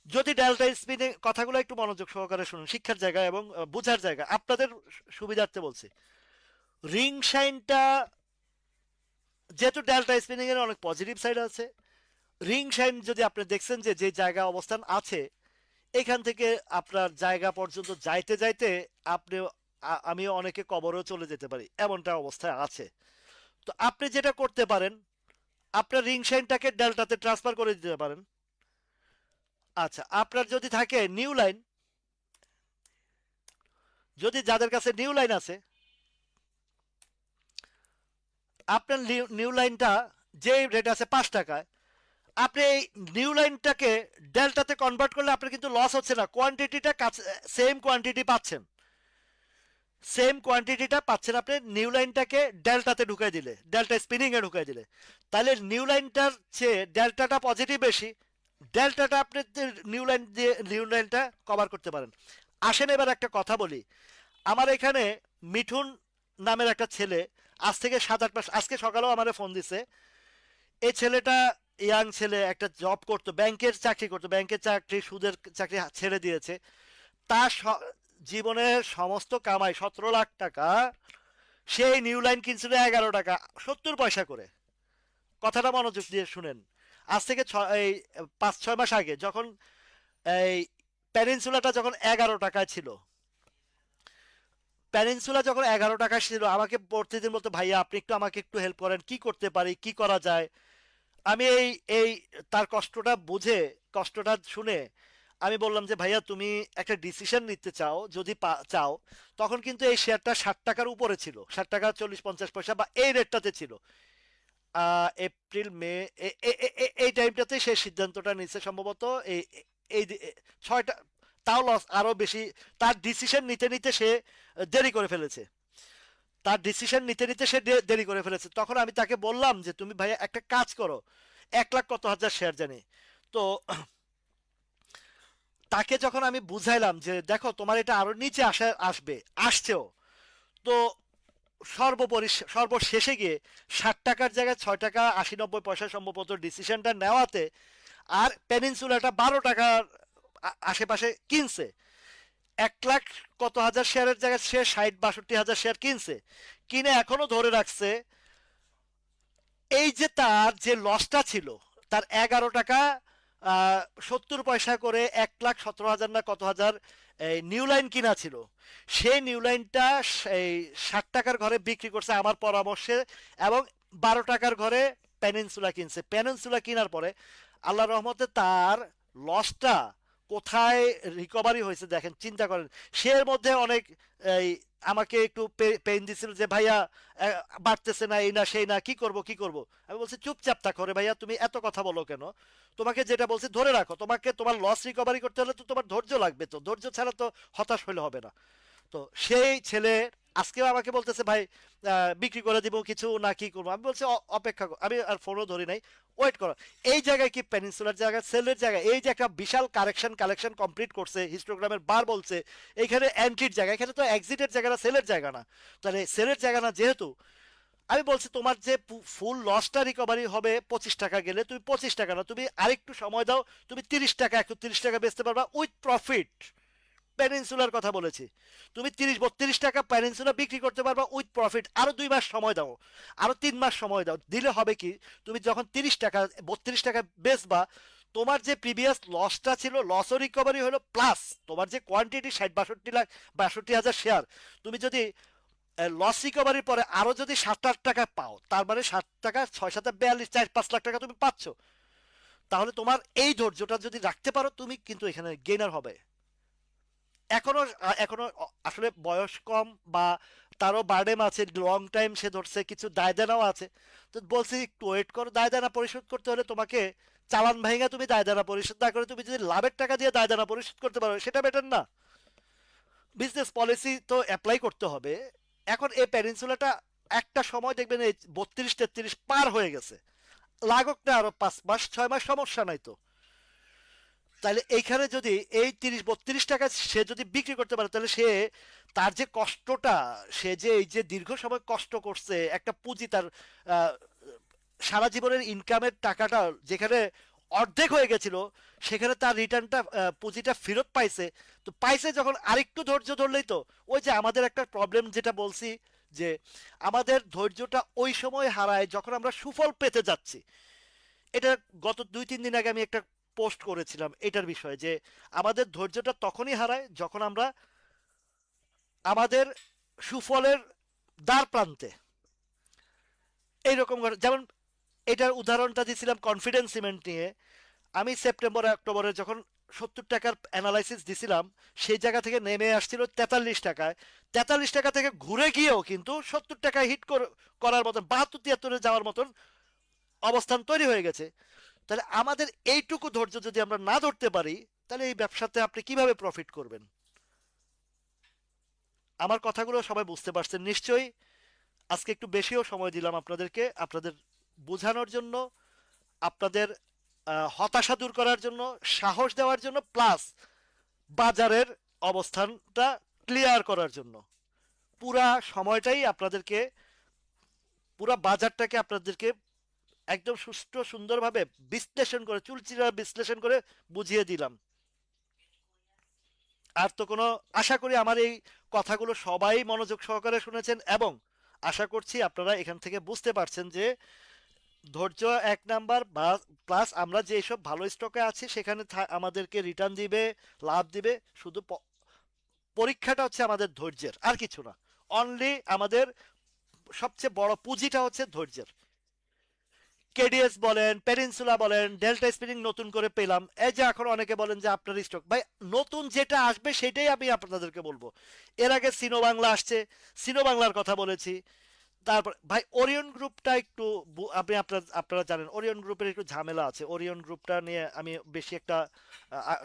যদি ডেল্টা স্পিনিং, কথাগুলো একটু মনোযোগ সহকারে শুনুন, শিক্ষার জায়গা এবং বোঝার জায়গা, আপনাদের সুবিধার্থে বলছি। রিং শাইনটা, যেহেতু ডেল্টা স্পিনিং এর অনেক পজিটিভ সাইড আছে, রিং শাইন যদি আপনি দেখছেন যে যে জায়গা অবস্থান আছে, এখান থেকে আপনার জায়গা পর্যন্ত যাইতে যাইতে আপনি, আমি অনেকে কবরেও চলে যেতে পারি এমনটা অবস্থায় আছে। তো আপনি যেটা করতে পারেন, আপনার রিং শাইনটাকে ডেল্টাতে ট্রান্সফার করে দিতে পারেন। আচ্ছা, আপনার যদি থাকে নিউ লাইন, যদি যাদের কাছে নিউ লাইন আছে, আপনার নিউ লাইনটা যে রেট আছে 5 টাকায়, আপনি এই নিউ লাইনটাকে ডেল্টাতে কনভার্ট করলে আপনার কিন্তু লস হচ্ছে না, কোয়ান্টিটিটা সেম কোয়ান্টিটি পাচ্ছেন, সেম কোয়ান্টিটিটা পাচ্ছেন আপনি নিউ লাইনটাকে ডেল্টাতে ঢুকাই দিলে, ডেল্টা স্পিনিং এ ঢুকাই দিলে। তাহলে নিউ লাইনটার চেয়ে ডেল্টাটা পজিটিভ বেশি, ডেল্টাটা আপনি নিউ লাইন দিয়ে নিউ লাইনটা কভার করতে পারেন। আসেন এবার একটা কথা বলি। আমার এখানে মিঠুন নামের একটা ছেলে, আজ থেকে 7-8 মাস, আজকে সকালেও আমারে ফোন দিছে। এই ছেলেটা ইয়াং ছেলে, একটা জব করতো, ব্যাংকের চাকরি করতো, ব্যাংকের চাকরি, সুদের চাকরি ছেড়ে দিয়েছে। তার জীবনের সমস্ত কামাই 17 লাখ টাকা, সেই নিউ লাইন কিনছিল 11 টাকা 70 পয়সা করে। কথাটা মনোযোগ দিয়ে শুনেন। আজ থেকে এই 5-6 মাস আগে, যখন এই প্যানিনসুলাটা যখন 11 টাকায় ছিল, প্যানিনসুলা যখন 11 টাকা ছিল, আমাকে প্রতিদিন বলতো, ভাইয়া আপনি একটু আমাকে একটু হেল্প করেন, কি করতে পারি, কি করা যায়। আমি এই এই তার কষ্টটা বুঝে, কষ্টটা শুনে আমি বললাম যে ভাইয়া তুমি একটা ডিসিশন নিতে চাও, যদি চাও, তখন কিন্তু এই শেয়ারটা 60 টাকার উপরে ছিল, 60 টাকা 40-50 পয়সা বা এই রেটটাতে ছিল। এপ্রিল মে এই টাইমটাতে সে সিদ্ধান্তটা নিচ্ছে সম্ভবত। এই এই 6টা, তাও লস আরো বেশি। তার ডিসিশন নিতে নিতে সে দেরি করে ফেলেছে, তার ডিসিশন নিতে নিতে সে দেরি করে ফেলেছে। তখন আমি তাকে বললাম যে তুমি ভাইয়া একটা কাজ করো, 1 লাখ কত হাজার শেয়ার জানি। তো তাকে যখন আমি বুঝাইলাম যে দেখো তোমার এটা আরো নিচে আসবে, আসছেও, তো সর্বোপরি সর্বশেষে গিয়ে 60 টাকার জায়গায় 6 টাকা 80-90 পয়সা সম্ভবত ডিসিশনটা নেওয়াতে, আর পেনিনসুলাটা 12 টাকার আশেপাশে কিনছে। 1 লাখ কত হাজার শেয়ারের জায়গায় সে 60-62 হাজার শেয়ার কিনছে, কিনে এখনো ধরে রাখছে। এই যে তার যে লসটা ছিল, তার 11 টাকা 70 পয়সা করে 1,17,000 না কত হাজার এই নিউ লাইন কিনা ছিল, সেই নিউ লাইনটা এই 60 টাকার ঘরে বিক্রি করছে আমার পরামর্শে, এবং 12 টাকার ঘরে পেনিনসুলা কিনছে। পেনিনসুলা কেনার পরে আল্লাহ রহমতে তার লসটা কোথায় রিকভারি হয়েছে দেখেন, চিন্তা করেন। সে এর মধ্যে অনেক এই আমাকে একটু পেইন দিছিল যে ভাইয়া বাড়তেছে না, এই না সেই না, কি করব কি করব। আমি বলছি চুপচাপ থাকো রে ভাইয়া, তুমি এত কথা বলো কেন, তোমাকে যেটা বলছি ধরে রাখো, তোমাকে তোমার লস রিকভারি করতে হলে তো তোমার ধৈর্য লাগবে, তো ধৈর্য ছাড়া তো হতাশ হলে হবে না। তো সেই ছেলে আজকেও আমাকে বলতেছে ভাই বিক্রি করে দিব কিছু না, কি করবো। আমি বলছি অপেক্ষা করো, আমি আর ফোনও ধরি নাই, ওয়েট করো। এই জায়গায় কি পেনিনসুলার জায়গায়, সেলের জায়গায়, এই যে একটা বিশাল কালেকশন কমপ্লিট করছে, হিস্টোগ্রামের বার বলছে, এইখানে এন্ট্রির জায়গা, এখানে তো এক্সিটের জায়গা না, সেলের জায়গা না। তাহলে সেলের জায়গা না যেহেতু, আমি বলছি তোমার যে ফুল লসটা রিকভারি হবে 25 টাকা গেলে, তুমি 25 টাকা না, তুমি আরেকটু সময় দাও, তুমি 30 টাকা 31 টাকা বেচতে পারবা উইথ প্রফিট। পেনিনসুলার কথা বলেছি, তুমি 30-32 টাকা পেনিনসুলা বিক্রি করতে পারবা উইথ প্রফিট। আরো 2 মাস সময় দাও, আরো 3 মাস সময় দাও, দিলে হবে কি, তুমি যখন 30 টাকা 32 টাকা বেচবা, তোমার যে প্রিভিয়াস লসটা ছিল, লসও রিকভারি হলো, প্লাস তোমার যে কোয়ান্টিটি 60-62 হাজার শেয়ার, তুমি যদি লস রিকভারির পরে আরো যদি 7-8 টাকা পাও, তার মানে 7 টাকা 6-7-42 4-5 লাখ টাকা তুমি পাচ্ছ। তাহলে তোমার এই ধৈর্যটা যদি রাখতে পারো, তুমি কিন্তু এখানে গেইনার হবে। এখনো এখনো আসলে বয়স কম, বা তারও বার্ডেন আছে, লং টাইম সে ধরছে, কিছু দায় দেনাও আছে। তো বলছি একটু ওয়েট করো, দায় দেনা পরিশোধ করতে হলে তোমাকে চালান ভাঙা তুমি দায় দেনা পরিশোধ না করে তুমি যদি লাভের টাকা দিয়ে দায় দেনা পরিশোধ করতে পারো, সেটা বেটার না? বিজনেস পলিসি তো অ্যাপ্লাই করতে হবে। এখন এই পেনিনসুলাটা একটা সময় দেখবেন এই 32-33 পার হয়ে গেছে, লাগুক না আরো 5 মাস 6 মাস, সমস্যা নাই তো। তাহলে এইখানে যদি এই 30-32 টাকা সে যদি বিক্রি করতে পারে, তাহলে সে তার যে কষ্টটা, সে যে এই যে দীর্ঘ সময় কষ্ট করছে, একটা পুঁজি তার আহ, সারা জীবনের ইনকামের টাকাটা যেখানে অর্ধেক হয়ে গেছিল, সেখানে তার রিটার্নটা, পুঁজিটা ফেরত পাইছে। তো পাইছে যখন, আরেকটু ধৈর্য ধরলেই তো, ওই যে আমাদের একটা প্রবলেম যেটা বলছি, যে আমাদের ধৈর্যটা ওই সময় হারায় যখন আমরা সুফল পেতে যাচ্ছি। এটা গত 2-3 দিন আগে আমি একটা পোস্ট করেছিলাম এটার বিষয়ে, যে আমাদের ধৈর্যটা তখনই হারায় যখন আমরা আমাদের সুফলের দ্বার প্রান্তে এইরকম যেমন এটার উদাহরণটা দিয়েছিলাম কনফিডেন্স সিমেন্ট নিয়ে। আমি সেপ্টেম্বর অক্টোবরে যখন 70 টাকার অ্যানালাইসিস দিছিলাম, সেই জায়গা থেকে নেমে আসছিল 43 টাকায়। 43 টাকা থেকে ঘুরে গিয়েও কিন্তু 70 টাকায় হিট করার মতন, 72-73-এ যাওয়ার মতন অবস্থান তৈরি হয়ে গেছে। তাহলে আমাদের এইটুকু ধৈর্য যদি আমরা না ধরতে পারি, তাহলে এই ব্যবসাতে আপনি কিভাবে প্রফিট করবেন? আমার কথাগুলো সবাই বুঝতে পারছেন নিশ্চয়ই। আজকে একটু বেশিও সময় দিলাম আপনাদেরকে, আপনাদের বোঝানোর জন্য, আপনাদের হতাশা দূর করার জন্য, সাহস দেওয়ার জন্য, প্লাস বাজারের অবস্থানটা ক্লিয়ার করার জন্য। পুরা সময়টাই আপনাদেরকে, পুরা বাজারটাকে আপনাদেরকে একদম সুষ্ঠু সুন্দরভাবে বিশ্লেষণ করে, চুলচিরা বিশ্লেষণ করে বুঝিয়ে দিলাম। আর তো কোনো, আশা করি আমার এই কথাগুলো সবাই মনোযোগ সহকারে শুনেছেন, এবং আশা করছি আপনারা এখান থেকে বুঝতে পারছেন যে ধৈর্য 1 নাম্বার, বা প্লাস আমরা যে সব ভালো স্টকে আছি সেখানে আমাদেরকে রিটার্ন দিবে, লাভ দিবে। শুধু পরীক্ষাটা হচ্ছে আমাদের ধৈর্যের, আর কিছু না। অনলি আমাদের সবচেয়ে বড় পুঁজিটা হচ্ছে ধৈর্যের। কেডিএস বলেন, পেনিনসুলা বলেন, ডেল্টা স্পিনিং নতুন করে পেলাম, এই যে এখন অনেকে বলেন যে আপনার স্টক ভাই, নতুন যেটা আসবে সেটাই আমি আপনাদেরকে বলবো। এর আগে সিনো বাংলা আসছে, সিনো বাংলার কথা বলেছি। তারপর ভাই ওরিয়ন গ্রুপটা একটু আপনি আপনারা জানেন ওরিয়ন গ্রুপের একটু ঝামেলা আছে। ওরিয়ন গ্রুপটা নিয়ে আমি বেশি একটা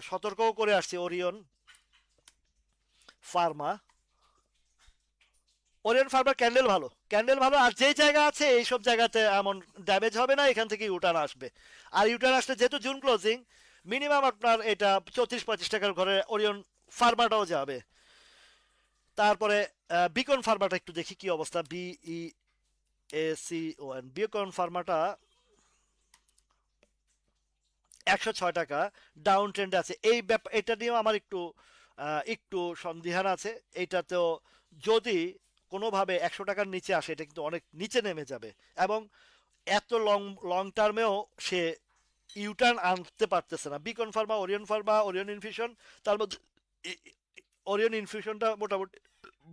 সতর্কও করে আসছি। Orion Pharma, Orion farmer candle ভালো, ক্যান্ডেল ভালো, আর যেই জায়গা আছে এইসব জায়গাতে এমন ড্যামেজ হবে না, এখান থেকে ইউটার্ন আসবে। আর ইউটার্ন আসলে যেহেতু জুন ক্লোজিং, মিনিমাম আপনার এটা 34-35 টাকার ঘরে ওরিয়ন ফার্মাটাও যাবে। তারপরে বিকন ফার্মাটা একটু দেখি কি অবস্থা। BEACON বিকন ফার্মাটা 106 টাকা ডাউন ট্রেন্ডে আছে। এই এটা নিয়েও আমার একটু একটু সন্দিহান আছে। এইটাতেও যদি কোনোভাবে 100 টাকার নিচে আসে, এটা কিন্তু অনেক নিচে নেমে যাবে, এবং এত লং লং টার্মেও সে ইউটার্ন আনতে পারতেছে না। Beacon Pharma, Orion Pharma, Orion infusion, তার মধ্যে ওরিয়ন ইনফিউশনটা মোটামুটি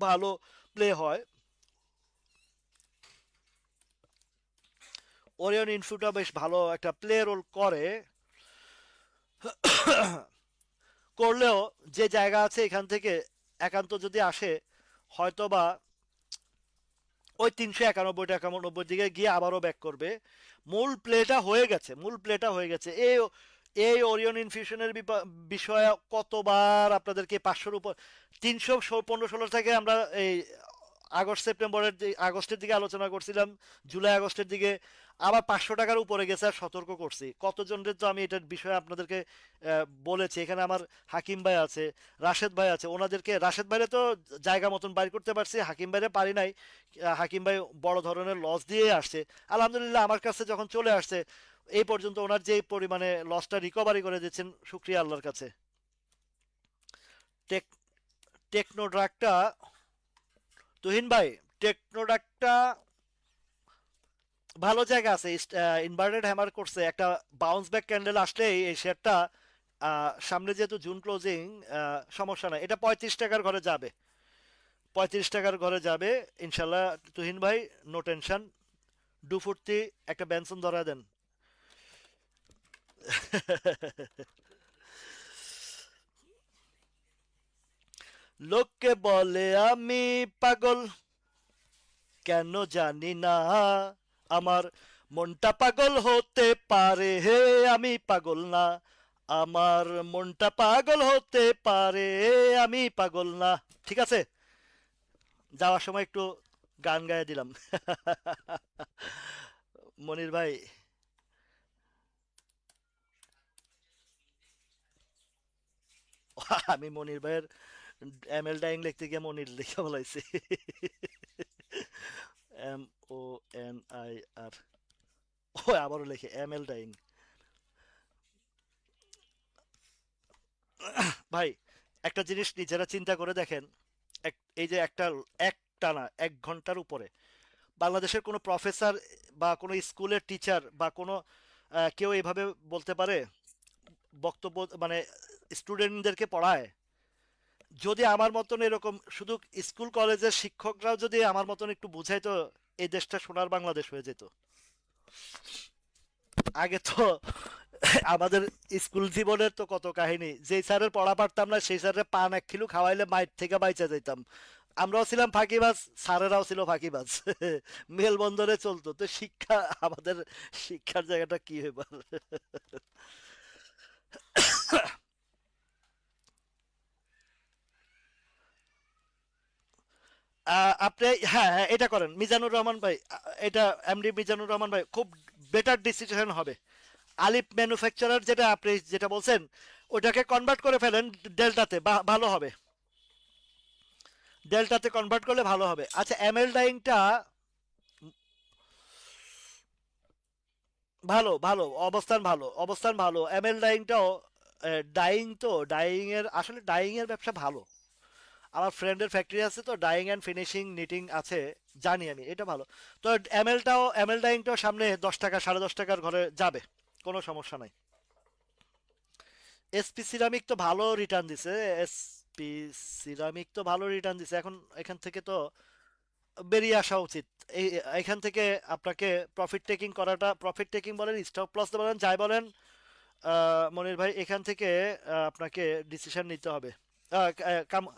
ভালো প্লে হয়। ওরিয়ন ইনফিউটা বেশ ভালো একটা প্লে রোল করে। করলেও যে জায়গা আছে এখান থেকে একান্ত যদি আসে, হয়তোবা ওই 391-91 দিকে গিয়ে আবারও ব্যাক করবে। মূল প্লেটা হয়ে গেছে, মূল প্লেটা হয়ে গেছে। এই এই ওরিয়ন ইনফিউশনের বিষয়ে কতবার আপনাদেরকে 500-র উপর, 315-16 থেকে আমরা এই আগস্টের দিকে আলোচনা করছিলাম, জুলাই আগস্টের দিকে আবার 500 টাকার উপরে গেছে, আর সতর্ক করছি কতজনের। তো আমি এটার বিষয়ে আপনাদেরকে বলেছি। এখানে আমার হাকিম ভাই আছে, রাশেদ ভাই আছে, ওনাদেরকে, রাশেদ ভাইরে তো জায়গা মতন বাইর করতে পারছি, হাকিম ভাইরে পারি নাই। হাকিম ভাই বড় ধরনের লস দিয়ে আসছে। আলহামদুলিল্লাহ আমার কাছে যখন চলে আসছে, এই পর্যন্ত ওনার যে পরিমাণে লসটা রিকভারি করে দিচ্ছেন, শুক্রিয়া আল্লাহর কাছে। টেক টেকনোড্রাগটা, তুহিন ভাই, টেকনোডাকটা ভালো জায়গা আছে। ইনভার্টেড হ্যামার করছে, একটা বাউন্স ব্যাক ক্যান্ডেল আসলেই এই শেয়ারটা, সামনে যেহেতু জুন ক্লোজিং, সমস্যা নাই, এটা 35 টাকার ঘরে যাবে। 35 টাকার ঘরে যাবে ইনশাল্লাহ। তুহিন ভাই, নো টেনশন। ডুফুর্তি একটা বেনসন ধরা দেন। লোককে বলে আমি পাগল, কেন জানি না, আমার মনটা পাগল হতে পারে, হে আমি পাগল না। আমার মনটা পাগল হতে পারে, আমি পাগল না। ঠিক আছে, যাওয়ার সময় একটু গান গায়ে দিলাম। মনির ভাই, আমি মনির ভাইয়ের এমএল ডাইং লিখতে গিয়ে মনির লিখে বলাইছি। MONIR। ও আবারও লিখে এমএল ডাইং। ভাই একটা জিনিস নিজেরা চিন্তা করে দেখেন, এই যে একটা না 1 ঘন্টার উপরে বাংলাদেশের কোনো প্রফেসর বা কোনো স্কুলের টিচার বা কোনো কেউ এইভাবে বলতে পারে বক্তব্য, মানে স্টুডেন্টদেরকে পড়ায়? যদি আমার মতন এরকম শুধু স্কুল কলেজের শিক্ষকরাও যদি আমার মতন একটু বুঝাইতো, এই দেশটা সোনার বাংলাদেশ হয়ে যেত। আগে তো আমাদের স্কুল জীবনের তো কত কাহিনী, যেই স্যারের পড়া পারতাম না সেই স্যারের পান 1 কিলো খাওয়াইলে মাইর থেকে বাইচা যাইতাম। আমরাও ছিলাম ফাঁকিবাজ, স্যারেরাও ছিল ফাঁকিবাজ। মেলবন্ধনে চলতো তো শিক্ষা। আমাদের শিক্ষার জায়গাটা কি এবার? আপনি, হ্যাঁ হ্যাঁ, এটা করেন মিজানুর রহমান ভাই। এটা এমডি মিজানুর রহমান ভাই খুব বেটার ডিসিশন হবে। আলিফ ম্যানুফ্যাকচারার যেটা আপনি যেটা বলছেন, ওটাকে কনভার্ট করে ফেলেন ডেল্টাতে, ভালো হবে। ডেল্টাতে কনভার্ট করলে ভালো হবে। আচ্ছা, এমএল ডাইংটা ভালো, ভালো অবস্থান, ভালো অবস্থান, ভালো এমএল ডাইংটাও। ডাইং তো ডাইং এর আসলে ডাইং এর ব্যবসা ভালো। আমার ফ্রেন্ডের ফ্যাক্টরি আছে তো, ডাইং অ্যান্ড ফিনিশিং নিটিং আছে, জানি আমি এটা ভালো। তো এমএল ডাইংটাও সামনে 10 টাকা 10.5 টাকার ঘরে যাবে, কোনো সমস্যা নাই। এসপি সিরামিক তো ভালো রিটার্ন দিছে। এসপি সিরামিক তো ভালো রিটার্ন দিছে, এখন এখান থেকে তো বেরিয়ে আসা উচিত। এই এখান থেকে আপনাকে প্রফিট টেকিং বলেন, স্টপ লস বলেন, যাই বলেন, মনির ভাই এখান থেকে আপনাকে ডিসিশন নিতে হবে।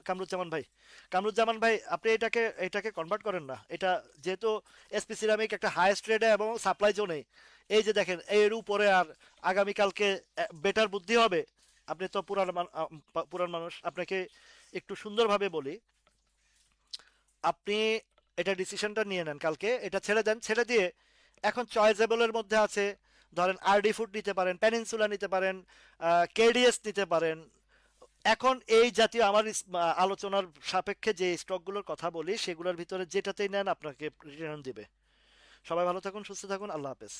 কামরুজ্জামান ভাই, কামরুজ্জামান ভাই আপনি এটাকে এটাকে কনভার্ট করেন না এটা, যেহেতু এসপি সিরামিক একটা হাইয়েস্ট রেটে এবং সাপ্লাই জোনে। এই যে দেখেন এর উপরে আর আগামীকালকে বেটার বুদ্ধি হবে। আপনি তো পুরান মানুষ, আপনাকে একটু সুন্দরভাবে বলি। আপনি এটা ডিসিশনটা নিয়ে নেন, কালকে এটা ছেড়ে দেন, ছেড়ে দিয়ে এখন চয়েসেবলের মধ্যে আছে, ধরেন আরডি ফুড নিতে পারেন, পেনিনসুলা নিতে পারেন, কেডিএস নিতে পারেন। এখন এই জাতীয় আমার আলোচনার সাপেক্ষে যে স্টকগুলোর কথা বলি সেগুলোর ভিতরে যেটাতেই নেন আপনাকে রিটার্ন দিবে। সবাই ভালো থাকুন, সুস্থ থাকুন, আল্লাহ হাফেজ।